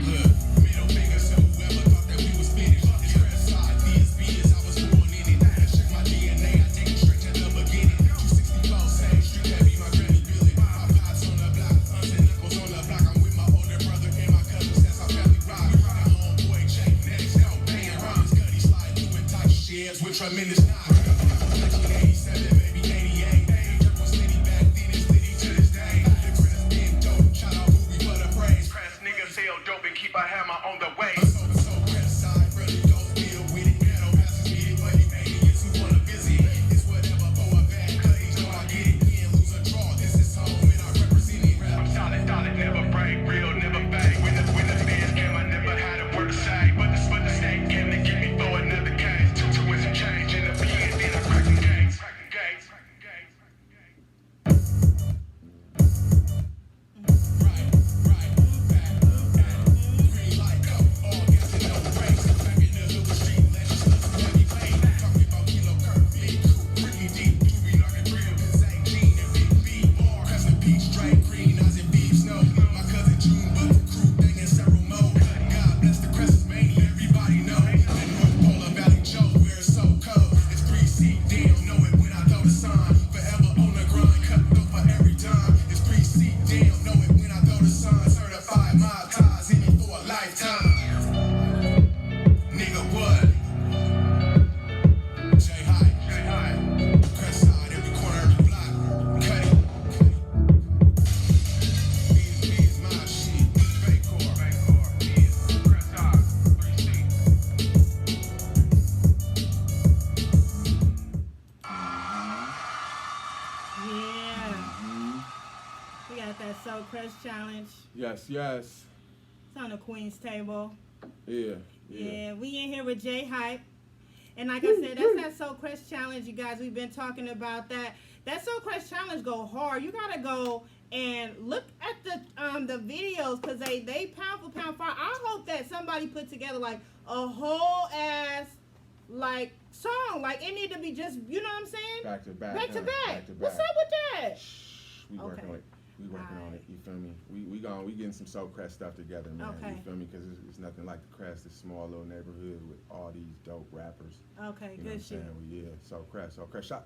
Look, middle fingers to whoever thought that we was finished. It's crest side, THIZZ, I was born in it. Check my DNA, I take it straight to the beginning. 264, same street, that be my granny building. My pops on the block, aunts and uncles on the block. I'm with my older brother and my cousins, that's our family rock. My homeboy, Jake, next, no, banging rhymes. Cuddy slide doing tight shares with tremendous knock. 1987, maybe 88. Dirk was litty back then, it's litty to this day. The crest been dope, shout out Boogie for the praise. Crest niggas sell dope and keep a hammer on the way. So crest side, really goes deal with it. Metal passes get it, but he aliens who wanna visit. It's whatever for a bad Cuddy, know I get it. Win, lose or draw, this is home and I represent it. I'm solid, never break, real, never bang. When the fans came, I never had a word to say. But the state came to get me for another case. Two wins and change in the pen, then I crack the gates.
We got that Soul Crest Challenge.
Yes.
It's on the Queen's table.
Yeah.
We in here with Jay Hype. And like I said, that's that Soul Crest Challenge, you guys. We've been talking about that. That Soul Crest Challenge go hard. You gotta go and look at the videos because they pound for pound fire. I hope that somebody put together like a whole ass like song. Like it need to be just, you know what I'm saying?
Back to back.
Back to back.
Back to back.
What's up with that?
We
Okay.
We working on it. You feel me? We getting some Soul Crest stuff together, man.
Okay.
You feel me? Because it's nothing like the Crest, this small little neighborhood with all these dope rappers.
Okay,
You know what I'm
good shit.
saying? Well, yeah, Soul Crest.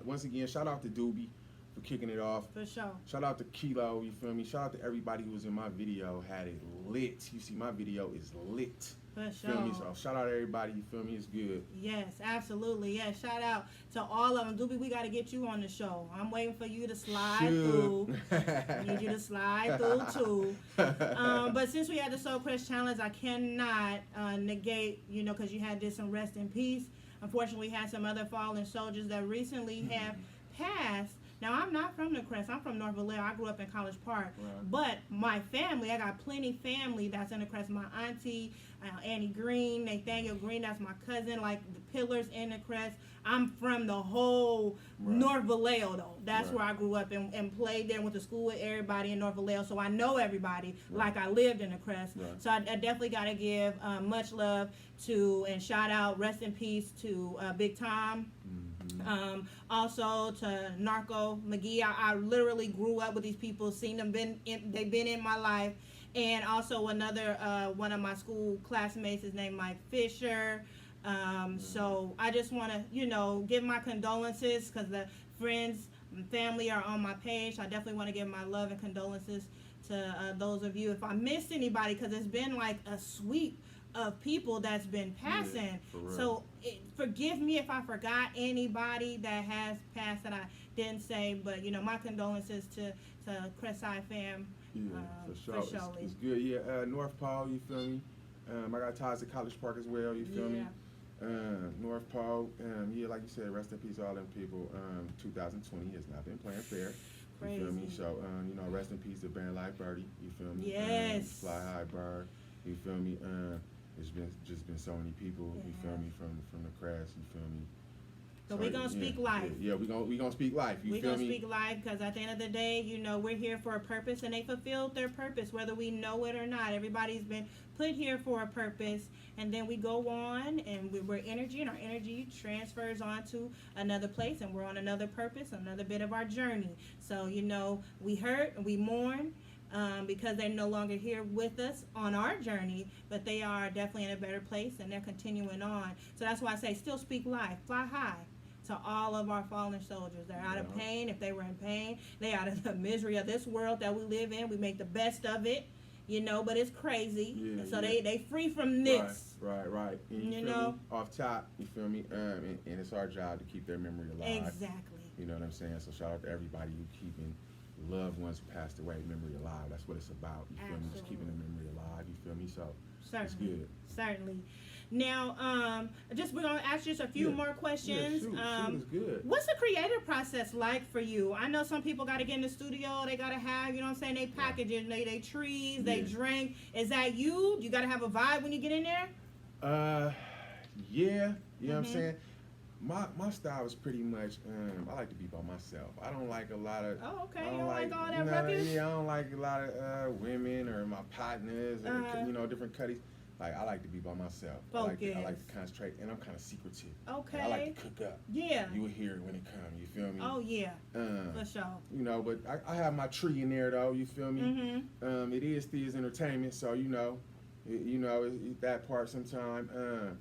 Once again, shout out to Doobie for kicking it off.
For sure.
Shout out to Kilo, you feel me? Shout out to everybody who was in my video, had it lit. You see, my video is lit.
For
Feel me?
sure.
So shout out to everybody, you feel me? It's good.
Yes, absolutely. Yes, shout out to all of them. Doobie, we got to get you on the show. I'm waiting for you to slide through. I need you to slide through too. But since we had the Soul Crest Challenge, I cannot negate, you know, because you had this some rest in peace. Unfortunately, we had some other fallen soldiers that recently have passed. Now, I'm not from the Crest. I'm from North Vallejo. I grew up in College Park.
Right.
But my family, I got plenty family that's in the Crest. My auntie, Annie Green, Nathaniel Green, that's my cousin, like the pillars in the Crest. I'm from the whole North Vallejo, though. That's where I grew up and played there, went to school with everybody in North Vallejo. So I know everybody like I lived in the Crest. So I definitely got to give much love to and shout out, rest in peace to Big Tom. Also to Narco McGee. I literally grew up with these people, seen them, they've been in my life. And also another one of my school classmates is named Mike Fisher. So I just want to, you know, give my condolences because the friends and family are on my page. I definitely want to give my love and condolences to those of you. If I missed anybody, because it's been like a sweep of people that's been passing. So forgive me if I forgot anybody that has passed that I didn't say, but you know, my condolences to Crestside fam.
For sure. It's good. Yeah, North Pole, you feel me? I got ties to College Park as well, you feel me? North Pole, yeah, like you said, rest in peace all them people. 2020 has not been playing fair. You feel me? So, you know, rest in peace to Band Like Birdie, you feel me?
Yes.
Fly High Bird, you feel me? It's been so many people, you feel me, from the Crest, you feel me?
So we're going to speak life.
Yeah, we're gonna speak life, you feel me?
We're going to speak life because at the end of the day, you know, we're here for a purpose and they fulfilled their purpose, whether we know it or not. Everybody's been put here for a purpose, and then we go on and we're energy, and our energy transfers on to another place, and we're on another purpose, another bit of our journey. So, you know, we hurt and we mourn. Because they're no longer here with us on our journey, but they are definitely in a better place and they're continuing on. So that's why I say still speak life, fly high to all of our fallen soldiers. They're out of pain. If they were in pain, they out of the misery of this world that we live in. We make the best of it, you know, but it's crazy. So they free from this.
Right. And you know, me? Off top, you feel me? And it's our job to keep their memory alive.
Exactly.
You know what I'm saying? So shout out to everybody who keeping loved ones who passed away, memory alive. That's what it's about. You feel me? Just keeping the memory alive. You feel me? So it's good.
Certainly. Now, we're gonna ask just a few more questions.
Shoot is good.
What's the creative process like for you? I know some people got to get in the studio. They got to have, you know what I'm saying? They packaging, they trees, they drink. Is that you? You got to have a vibe when you get in there.
Yeah. You know what I'm saying? My style is pretty much, I like to be by myself. I don't like a lot of...
Oh, okay. You don't like all that ruckus?
Yeah, I don't like a lot of women or my partners or, you know, different cutties. Like, I like to be by myself. I like to concentrate, and I'm kind of secretive.
Okay.
Like, I like to cook up.
Yeah.
You will hear it when it comes, you feel me?
Oh, yeah. For sure.
You know, but I have my tree in there, though, you feel me? It is THIZZ Entertainment, so, you know, that part sometime.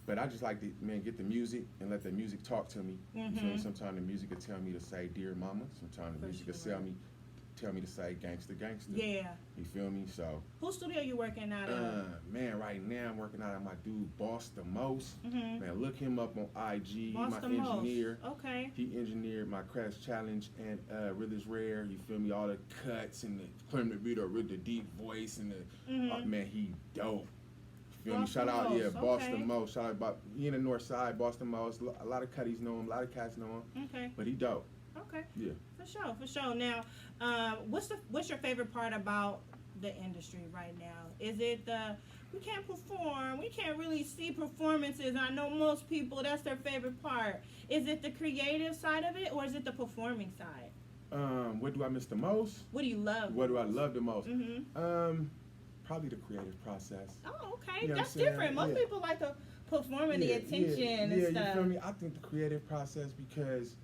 But I just like to, get the music and let the music talk to me. You feel me? Sometimes the music will tell me to say, dear mama. Sometimes the music will tell me to say, gangster, gangster.
Yeah.
You feel me? So.
Whose studio you working out of?
Man, right now I'm working out of my dude, Boss the Most. Man, look him up on IG.
Boss
my
the
engineer.
Most. Okay.
He engineered my Crest Challenge and Real is Rare. You feel me? All the cuts and the putting the beat up with the deep voice and the man, he dope. Feel me? Shout out, Boston Most. Shout out about he in the north side, Boston Most. A lot of cutties know him, a lot of cats know him. Okay. But he dope.
Okay.
Yeah.
For sure. Now, what's your favorite part about the industry right now? Is it we can't perform, we can't really see performances? I know most people that's their favorite part. Is it the creative side of it, or is it the performing side?
What do I miss the most?
What do you love?
What do I love the most? Probably the creative process.
Oh, okay.
You know
That's different. Most people like to perform in the attention and stuff.
You feel me? I think the creative process, because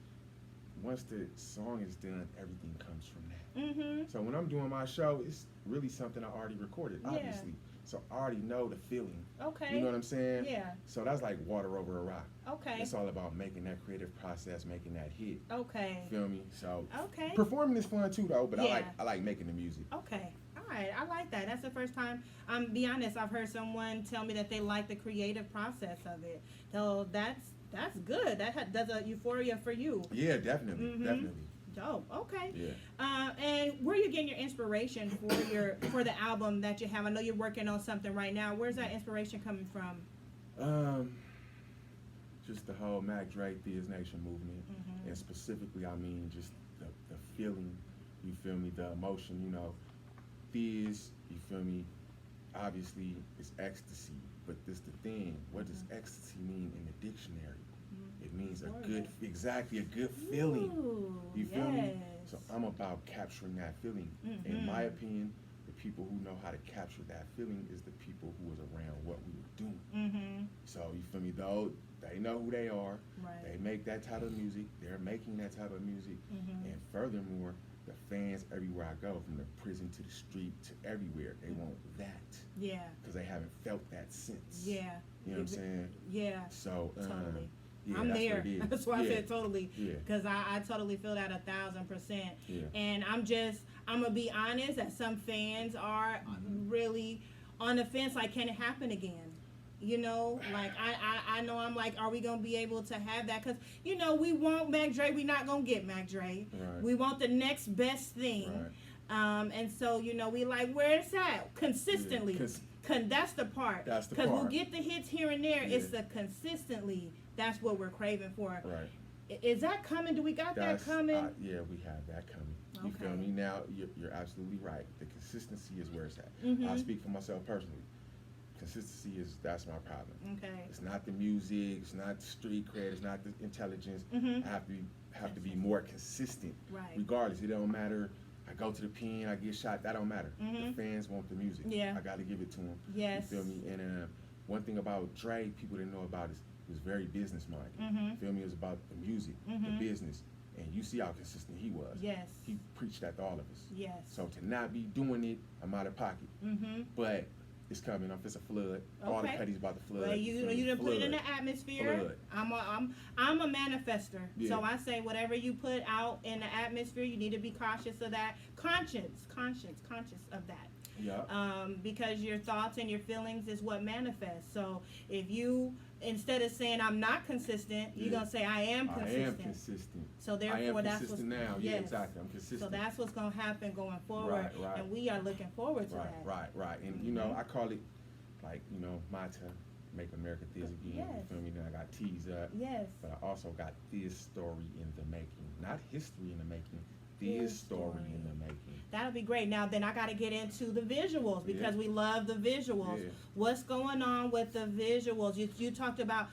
once the song is done, everything comes from that.
Mm-hmm.
So when I'm doing my show, it's really something I already recorded, obviously. So I already know the feeling.
Okay.
You know what I'm saying?
Yeah.
So that's like water over a rock.
Okay.
It's all about making that creative process, making that hit.
Okay.
Feel me? So
Okay.
performing is fun too, though. But
Yeah.
I like making the music.
Okay. All right. I like that. That's the first time. Be honest. I've heard someone tell me that they like the creative process of it. So that's good. That does a euphoria for you.
Yeah, definitely, definitely.
Dope. Okay.
Yeah.
And where are you getting your inspiration for the album that you have? I know you're working on something right now. Where's that inspiration coming from?
Just the whole Mac Dre THIZZ Nation movement, and specifically, I mean, just the feeling. You feel me? The emotion. You know, THIZZ. You feel me? Obviously, it's ecstasy, but this the thing. What does ecstasy mean in the dictionary? It means a good feeling.
Ooh,
You feel me?
yes.
So I'm about capturing that feeling. In my opinion, the people who know how to capture that feeling is the people who was around what we were doing. So you feel me? Though they know who they are,
Right.
they make that type of music. They're making that type of music, and furthermore, the fans everywhere I go, from the prison to the street to everywhere, they want that.
Yeah.
Because they haven't felt that since.
Yeah.
You know what I'm saying?
Yeah.
So
Totally.
yeah,
I'm
that's
there.
what it is.
That's why I said totally.
Yeah.
Because I totally feel that 1,000%.
Yeah.
And I'm gonna be honest that some fans are really on the fence, like, can it happen again? You know, like I know I'm like, are we gonna be able to have that? Because you know we want Mac Dre, we not gonna get Mac Dre.
Right.
We want the next best thing.
Right.
And so you know we like where it's at consistently.
Yeah,
That's the part.
That's the
Because we'll
part.
get the hits here and there.
Yeah.
It's the consistently. That's what we're craving for.
Right.
Is that coming? Do we got that coming?
Yeah, we have that coming. You
Okay.
feel me? Now, you're absolutely right. The consistency is where it's at. I speak for myself personally. Consistency that's my problem.
Okay.
It's not the music. It's not the street cred. It's not the intelligence.
Mm-hmm.
I have to be more consistent.
Right.
Regardless, it don't matter. I go to the pen, I get shot. That don't matter. The fans want the music.
Yeah.
I got to give it to them.
Yes.
You feel me? And one thing about Dre, people didn't know about is he was very business minded. You feel me? It was about the music, the business. And you see how consistent he was.
Yes.
He preached that to all of us.
Yes.
So to not be doing it, I'm out of pocket. But it's coming. I'm just a flood. All the
Okay.
petty's about to flood.
Well, you done put it in the
Flood.
atmosphere.
Flood.
I'm a manifester.
Yeah.
So I say whatever you put out in the atmosphere, you need to be cautious of that. Conscious of that.
Yeah.
Because your thoughts and your feelings is what manifests. So if you, instead of saying I'm not consistent, you're
Yeah.
gonna say I am consistent.
I am consistent.
So therefore,
I am
that's
consistent
what's,
now.
Yes.
Yeah, exactly. I'm consistent.
So that's what's gonna happen going forward,
Right.
and we are looking forward to that.
Right. And you know, I call it like, you know, Mata, Make America THIZZ Again.
Yes.
You feel me? Then I got THIZZ.
Yes.
But I also got THIZZ story in the making. Not history in the making.
THIZZ
THIZZ story in the making.
That'll be great. Now then I got to get into the visuals because
Yeah.
we love the visuals.
Yeah.
What's going on with the visuals? You talked about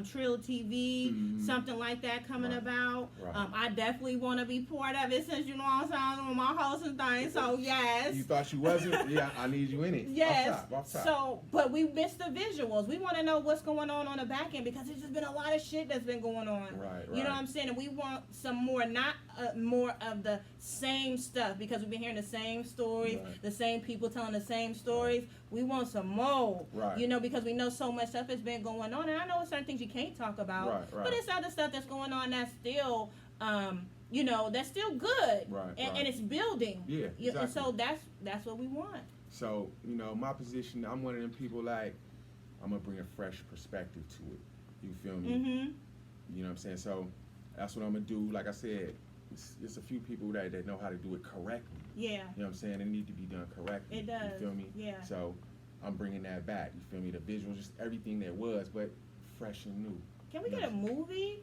Trill TV, something like that coming
Right.
about.
Right.
I definitely want to be part of it since you know what I'm saying, with my host and things. So yes.
You thought you wasn't? Yeah, I need you in it.
Yes.
Off top.
So, but we missed the visuals. We want to know what's going on the back end because there's just been a lot of shit that's been going on.
Right.
You know what I'm saying? And we want some more, not more of the same stuff because we've been hearing the same stories,
Right.
the same people telling the same stories. We want some more.
Right.
You know, because we know so much stuff has been going on. And I know certain things you can't talk about.
Right.
But it's other stuff that's going on that's still, you know, that's still good.
Right.
And it's building.
Yeah,
And
exactly.
so that's what we want.
So, you know, my position, I'm one of them people like, I'm going to bring a fresh perspective to it. You feel me?
Mm-hmm.
You know what I'm saying? So, that's what I'm going to do. Like I said, it's a few people that know how to do it correctly.
Yeah.
You know what I'm saying? It need to be done correctly.
It does.
You feel me?
Yeah.
So, I'm bringing that back. You feel me? The visuals, just everything that was, but fresh and new.
Can we get a movie?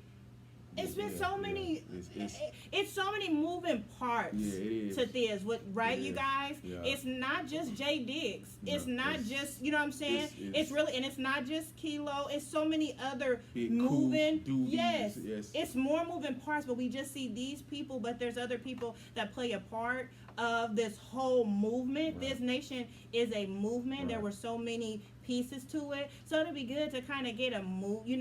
It's been
Yeah,
so
yeah.
many.
It's-
It's so many moving parts
Yeah, it is.
to this. Right,
It
you
is.
guys?
Yeah.
It's not just Jay Diggs. It's
No,
not
it's-
just, you know what I'm saying? It's really, and it's not just Kilo. It's so many other
Big
moving.
cool duties,
Yes.
yes.
It's more moving parts, but we just see these people, but there's other people that play a part. of this whole movement.
Right.
This Nation is a movement.
Right.
There were so many pieces to it, so it'd be good to kind of get a movie.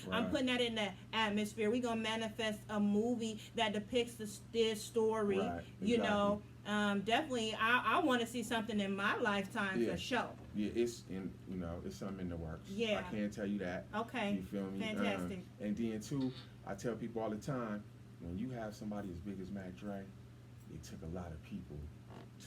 Right.
I'm putting that in the atmosphere. We're gonna manifest a movie that depicts this story.
Right.
Definitely, I want to see something in my lifetime for sure.
Yeah, it's it's something in the works.
Yeah.
I can't tell you that.
Okay.
You feel me?
Fantastic.
And then too, I tell people all the time, when you have somebody as big as Mac Dre, it took a lot of people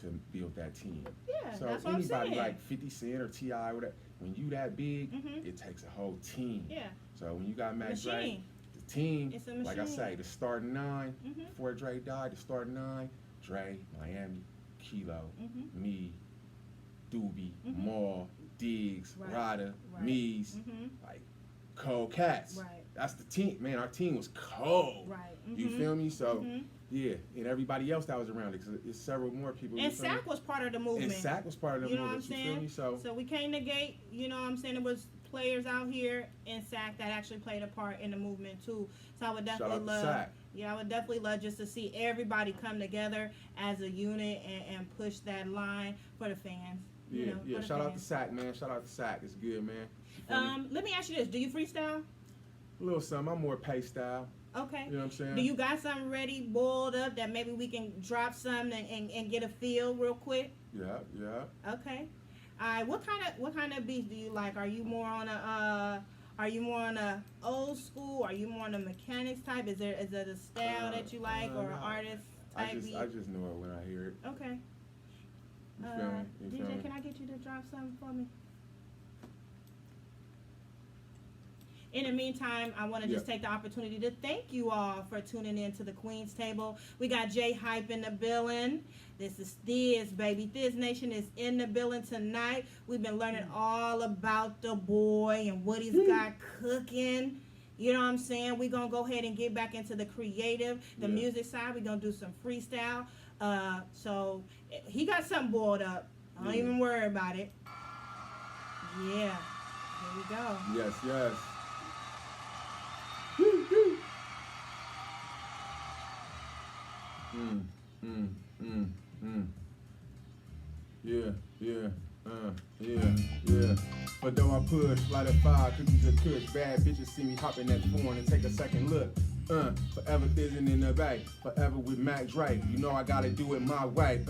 to build that team.
Yeah,
So
that's what I'm
anybody
saying.
like 50 Cent or T.I. or whatever, when you that big, it takes a whole team.
Yeah.
So when you got Mac Dre,
Machine.
the team,
It's a
like I
machine.
say, the starting 9, before Dre died, the starting 9, Dre, Miami, Kilo, me, Doobie, Maul, Diggs,
Right.
Ryder,
Right.
Mees, like cold cats.
Right.
That's the team, man. Our team was cold.
Right.
You feel me? So yeah, and everybody else that was around it, because it's several more people.
And Sack was part of the movement.
And Sack was part of the
You know what I'm
movement. You feel me?
saying?
So
So we can't negate, you know what I'm saying, there was players out here in SAC that actually played a part in the movement too. So I would
shout
definitely
out to
love,
Sack.
I would definitely love just to see everybody come together as a unit and push that line for the fans.
Yeah,
you know,
yeah.
for the
Shout out to
fans.
Sack, man. Shout out to Sack. It's good, man. You feel me?
Let me ask you this: do you freestyle?
A little something. I'm more pay style.
Okay.
You know what I'm saying?
Do you got something ready, boiled up that maybe we can drop some and get a feel real quick?
Yeah, yeah.
Okay. All right. What kind of beats do you like? Are you more on a old school? Are you more on a mechanics type? Is it a style that you like or an artist type beat?
I just know it when I hear it.
Okay.
You feel me? You feel
DJ,
me?
can I get you to drop something for me? In the meantime, I want to just take the opportunity to thank you all for tuning in to the Queen's Table. We got Jay Hype in the building. This is THIZZ, baby. THIZZ Nation is in the building tonight. We've been learning all about the boy and what he's got cooking. You know what I'm saying? We're going to go ahead and get back into the creative, the music side. We're going to do some freestyle. So he got something boiled up. Don't even worry about it. Yeah. Here we go.
Yes, yes. Yeah, yeah, yeah. But though I push, light a fire, cookies a kush. Bad bitches see me hopping that phone and take a second look. Forever thizzing in the bay, forever with Mac Dre. You know I gotta do it my way.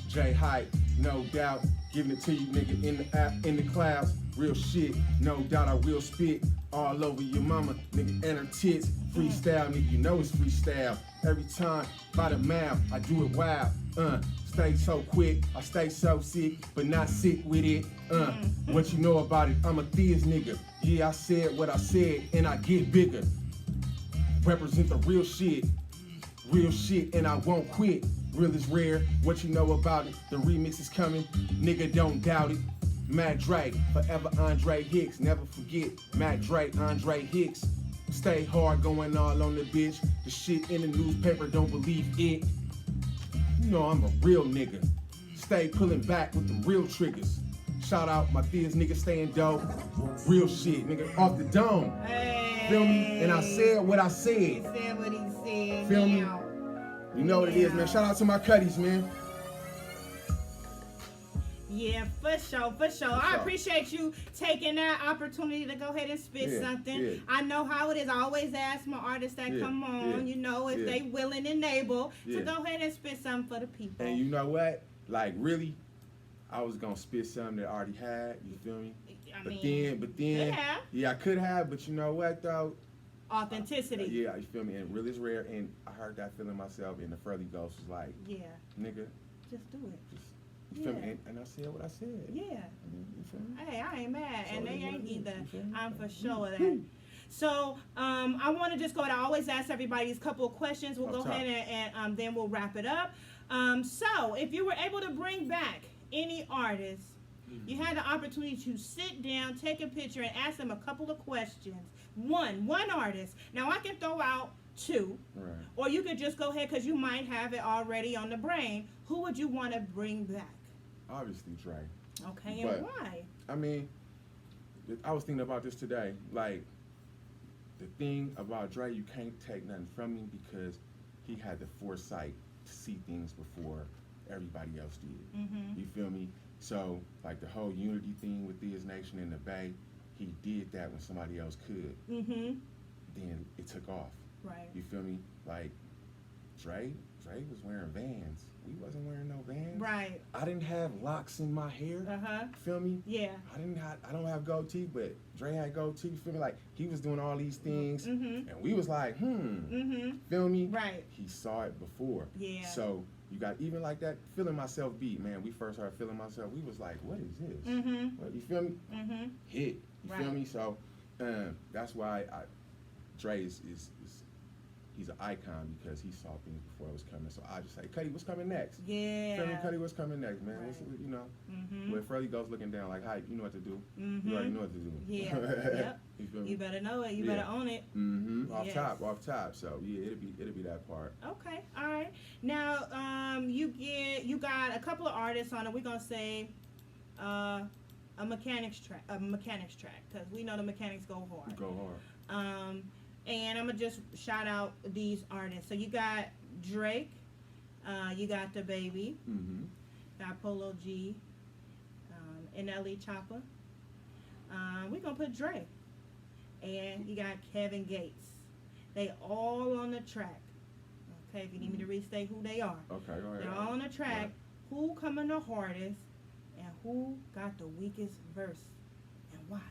J Hype, no doubt. Giving it to you, nigga, in the app, in the clouds. Real shit, no doubt I will spit all over your mama, nigga, and her tits. Freestyle, nigga, you know it's freestyle. Every time, by the mouth, I do it wild. Stay so quick, I stay so sick, but not sick with it. What you know about it? I'm a THIZZ nigga. Yeah, I said what I said, and I get bigger. Represent the real shit, and I won't quit. Real is rare, what you know about it? The remix is coming, nigga, don't doubt it. Mac Dre, forever Andre Hicks. Never forget Mac Dre, Andre Hicks. Stay hard, going all on the bitch. The shit in the newspaper, don't believe it. You know I'm a real nigga. Stay pulling back with the real triggers. Shout out my THIZZ nigga staying dope. Real shit, nigga, off the dome.
Hey.
Feel me? And I said what I said.
He said what he said.
Feel me?
Now.
You know what it is, man. Shout out to my cutties, man.
Yeah, for sure. I appreciate you taking that opportunity to go ahead and spit something.
Yeah.
I know how it is. I always ask my artists that come on, you know, if they willing and able to go ahead and spit something for the people.
And you know what? Like, really, I was gonna spit something that I already had. You feel me? But then, yeah, I could have. But you know what though?
Authenticity.
Yeah, you feel me? And really is rare. And I heard that feeling myself. And the Furley Ghost was like, nigga,
just do it.
You feel me? And I said what I said.
Yeah.
You feel me?
Hey, I ain't mad,
So
and they
it is what
ain't
it is.
either.
You feel me?
I'm for sure of that. So I want to just go ahead. I always ask everybody these couple of questions. We'll go ahead and then we'll wrap it up. So if you were able to bring back any artist, you had the opportunity to sit down, take a picture, and ask them a couple of questions. One artist. Now I can throw out two, or you could just go ahead because you might have it already on the brain. Who would you want to bring back?
Obviously, Dre.
Okay, and why?
I mean, I was thinking about this today. Like, the thing about Dre, you can't take nothing from him because he had the foresight to see things before everybody else did.
Mm-hmm.
You feel me? So, like the whole unity thing with THIZZ Nation in the Bay, he did that when somebody else could.
Mm-hmm.
Then it took off.
Right.
You feel me? Like, Dre was wearing Vans. We wasn't wearing no Vans.
Right.
I didn't have locks in my hair.
Uh-huh.
Feel me?
Yeah.
I don't have gold teeth, but Dre had gold teeth. Feel me? Like, he was doing all these things,
Mm-hmm.
and we was like,
Mm-hmm.
Feel me?
Right.
He saw it before.
Yeah.
So you got even like that Feeling Myself beat, man. We first started Feeling Myself. We was like, what is this?
Mm-hmm.
What, you feel me?
Mm-hmm.
Hit. You
Right.
feel me? So that's why Dre is he's an icon because he saw things before it was coming. So I just say, Cuddy, what's coming next?
Yeah.
Feel me, Cuddy, what's coming next, man?
Right.
What's, you know,
Mm-hmm.
where Freddie goes looking down like, hype, you know what to do.
Mm-hmm.
You already know what to do.
Yeah. Yep.
You feel me?
You better know it. You
Yeah.
better own it.
Mm-hmm. Off
Yes.
top. So yeah, it'll be that part.
Okay. All right. Now, you got a couple of artists on it. We're gonna say, a mechanics track, because we know the mechanics go hard.
Go hard.
And I'm gonna just shout out these artists. So you got Drake, you got the Baby,
Mm-hmm.
got Polo G, NLE Chopper. We're gonna put Drake, and you got Kevin Gates. They all on the track. Okay, if you need me to restate who they are,
Okay, go ahead.
they're all on the track.
Right.
Who coming the hardest, and who got the weakest verse, and why?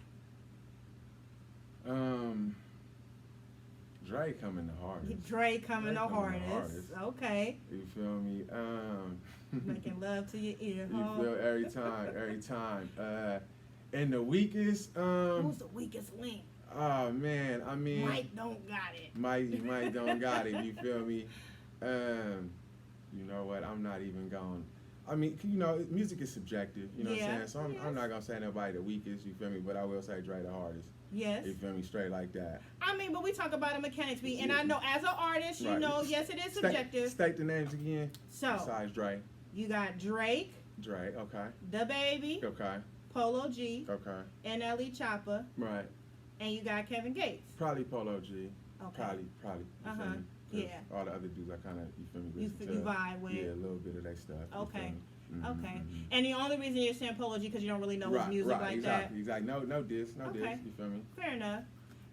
Dre coming the hardest.
Dre coming the
Dre coming the
hardest.
hardest.
Okay.
You feel me?
Making love to your ear.
You
huh?
feel every time. And the weakest,
Who's the weakest link?
oh man, I mean,
Mike don't got it.
Mike don't got it. You feel me? You know what? I'm not even going. I mean, you know, music is subjective. You know what I'm saying? So I'm not gonna say nobody the weakest. You feel me? But I will say Dre the hardest.
Yes.
You feel me? Straight like that.
I mean, but we talk about a mechanics beat, and I know as an artist, you
Right.
know, yes, it is subjective.
State the names again.
So
Besides Dre.
you got Drake,
Dre. Okay.
the Baby,
Okay.
Polo G,
Okay.
NLE Chopper,
Right.
and you got Kevin Gates.
Probably Polo G.
Okay.
Probably. You feel
Uh-huh.
me? 'Cause
Yeah.
all the other dudes, I kind of, you feel me?
You
listen
you
to.
vibe with.
Yeah, a little bit of that stuff. you
Okay.
feel me? Mhm,
Okay.
mhm.
And the only reason you're saying Polo G because you don't really know his music like
exactly, Exactly. No diss.
Okay.
You feel me?
that. Fair enough.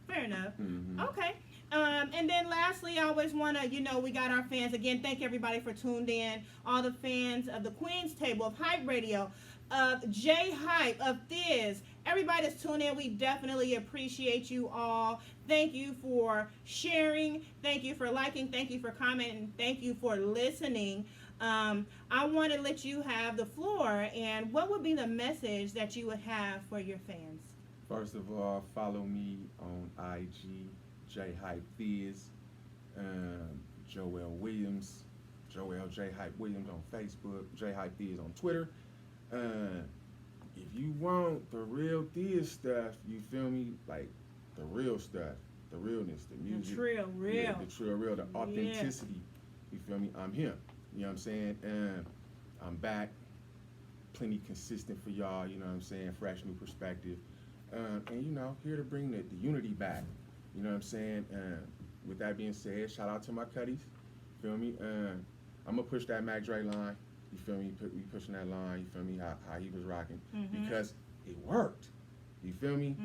Fair enough.
Mm-hmm.
Okay. And then lastly, I always want to, you know, we got our fans. Again, thank everybody for tuned in. All the fans of the Queens Table, of Hype Radio, of J Hype, of THIZZ. Everybody that's tuned in, we definitely appreciate you all. Thank you for sharing. Thank you for liking. Thank you for commenting. Thank you for listening. I want to let you have the floor. And what would be the message that you would have for your fans?
First of all, follow me on IG, J Hype THIZZ, Joel Williams, Joel J Hype Williams on Facebook, J Hype THIZZ on Twitter. If you want the real THIZZ stuff, you feel me? Like the real stuff, the realness, the music.
The real.
Yeah, the true real, the authenticity. You feel me? I'm him. You know what I'm saying? I'm back, plenty consistent for y'all. You know what I'm saying? Fresh new perspective, and you know, here to bring the unity back. You know what I'm saying? With that being said, shout out to my cuddies. Feel me? I'm gonna push that Mac Dre line. You feel me? We pushing that line. You feel me? How he was rocking because it worked. You feel me?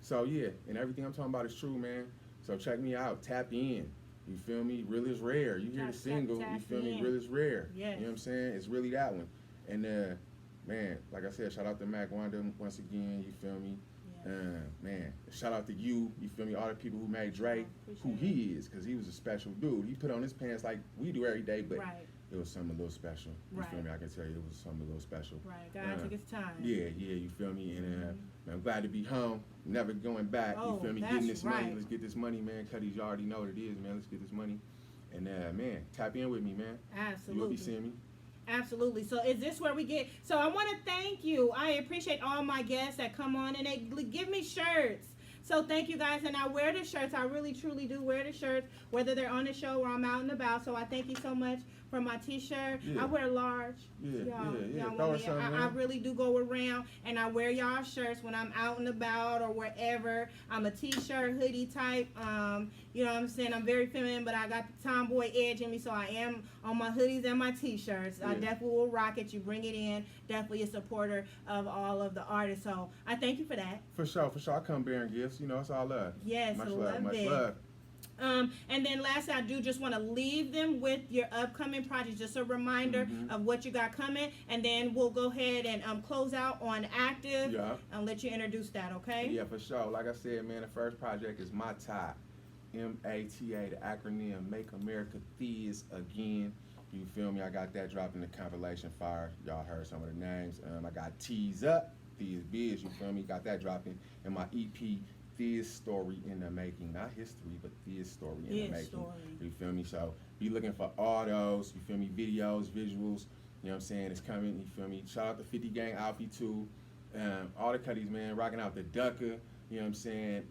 So yeah, and everything I'm talking about is true, man. So check me out. Tap in. You feel me? Real is rare. You hear the single. You feel me? Real is rare.
Yes.
You know what I'm saying? It's really that one. And man, like I said, shout out to Mac Wanda once again. You feel me? Man, shout out to you. You feel me? All the people who made Dre who he is, because he was a special dude. He put on his pants like we do every day, but it was something a little special. You feel me? I can tell you it was something a little special.
Right. God took his time.
Yeah, you feel me? And I'm glad to be home, never going back. You feel me? Getting this money. Let's get this money, man. Cuddies, you already know what it is, man. Let's get this money. And man, tap in with me, man.
Absolutely.
You'll be seeing me.
Absolutely. So is this where we get? So I want to thank you. I appreciate all my guests that come on and they give me shirts. So thank you guys, and I wear the shirts. I really truly do wear the shirts, whether they're on the show or I'm out and about. So I thank you so much for my t-shirt.
Yeah.
I wear large.
Yeah.
Y'all
Throw
want
it something,
I
man.
really do go around and I wear y'all shirts when I'm out and about or wherever. I'm a t-shirt, hoodie type. You know what I'm saying? I'm very feminine, but I got the tomboy edge in me, so I am on my hoodies and my t-shirts. I definitely will rock it. You bring it in. Definitely a supporter of all of the artists. So I thank you for that.
For sure. I come bearing gifts. You know, it's all love.
Yes,
much
love
much
it.
love.
And then lastly, I do just want to leave them with your upcoming projects, just a reminder of what you got coming, and then we'll go ahead and close out on Active and let you introduce that, okay?
Yeah, for sure. Like I said, man, the first project is My THIZZ, MATA, the acronym, Make America THIZZ Again. You feel me? I got that dropping the compilation fire. Y'all heard some of the names. I got THIZZ Up, THIZZ Biz, you feel me? Got that dropping in my EP. THIZZ Story in the Making, not history, but THIZZ Story in the Making. You feel me? So be looking for all those, you feel me, videos, visuals, you know what I'm saying, it's coming, you feel me? Shout out to 50 Gang Alfie too, all the cutties, man, rocking out the Ducker, you know what I'm saying,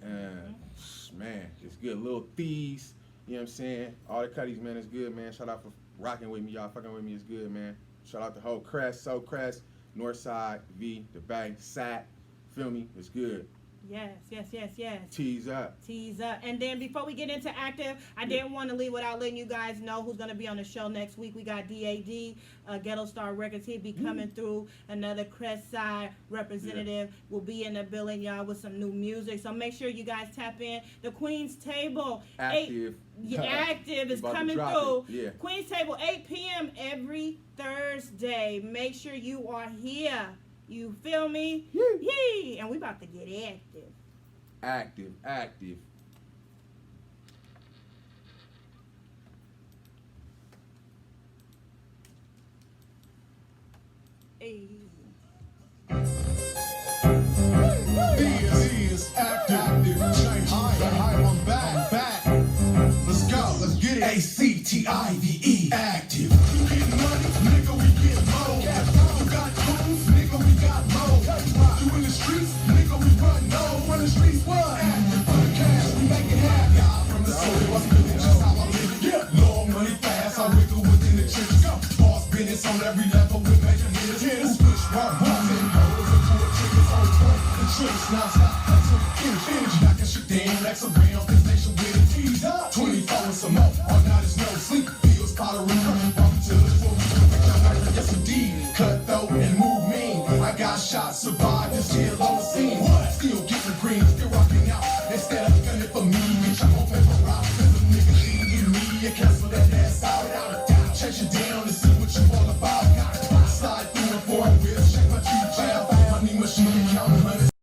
man, it's good, Little Thieves, you know what I'm saying, all the cutties, man, it's good, man, shout out for rocking with me, y'all fucking with me, it's good, man, shout out to whole Crest, So Crest, Northside, V, the Bay, Sat, feel me, it's good.
Yes.
THIZZ Up.
THIZZ Up. And then before we get into Active, I didn't want to leave without letting you guys know who's going to be on the show next week. We got DAD, Ghetto Star Records. He'll be coming through. Another Crest Side representative will be in the building, y'all, with some new music. So make sure you guys tap in. The Queen's Table.
Active.
Active is coming through. Queen's Table, 8 p.m. every Thursday. Make sure you are here. You feel me? Yee! And we about to get active.
Active.
Hey.
THIZZ active. Shanghai, I'm back. Let's go, let's get it.
ACTIVE active.
You get money, nigga, we get low. You got tools, nigga, we got low. You in the streets, nigga, we run low. Run the streets, what? Active for the cash, we make it happen. Y'all from the soul, what's good, just how I live it. Yeah, long money fast, I wiggle within the trenches. Boss business on every level with major hitters. Switch work, and hoes and poor chickens on the tricks. Now stop, that's what finish. Knocking shit down, that's around this nation with a THIZZ Up. 24 and some more, all night is no sleep. Bills, pottery, welcome to the floor. Yes, indeed, cutthroat and move mean. I got shot, survived, and still on the scene. Still getting green, still rocking out. Instead of gunning for me, get your whole paper out. Cause a nigga leading me, and cancel that ass out.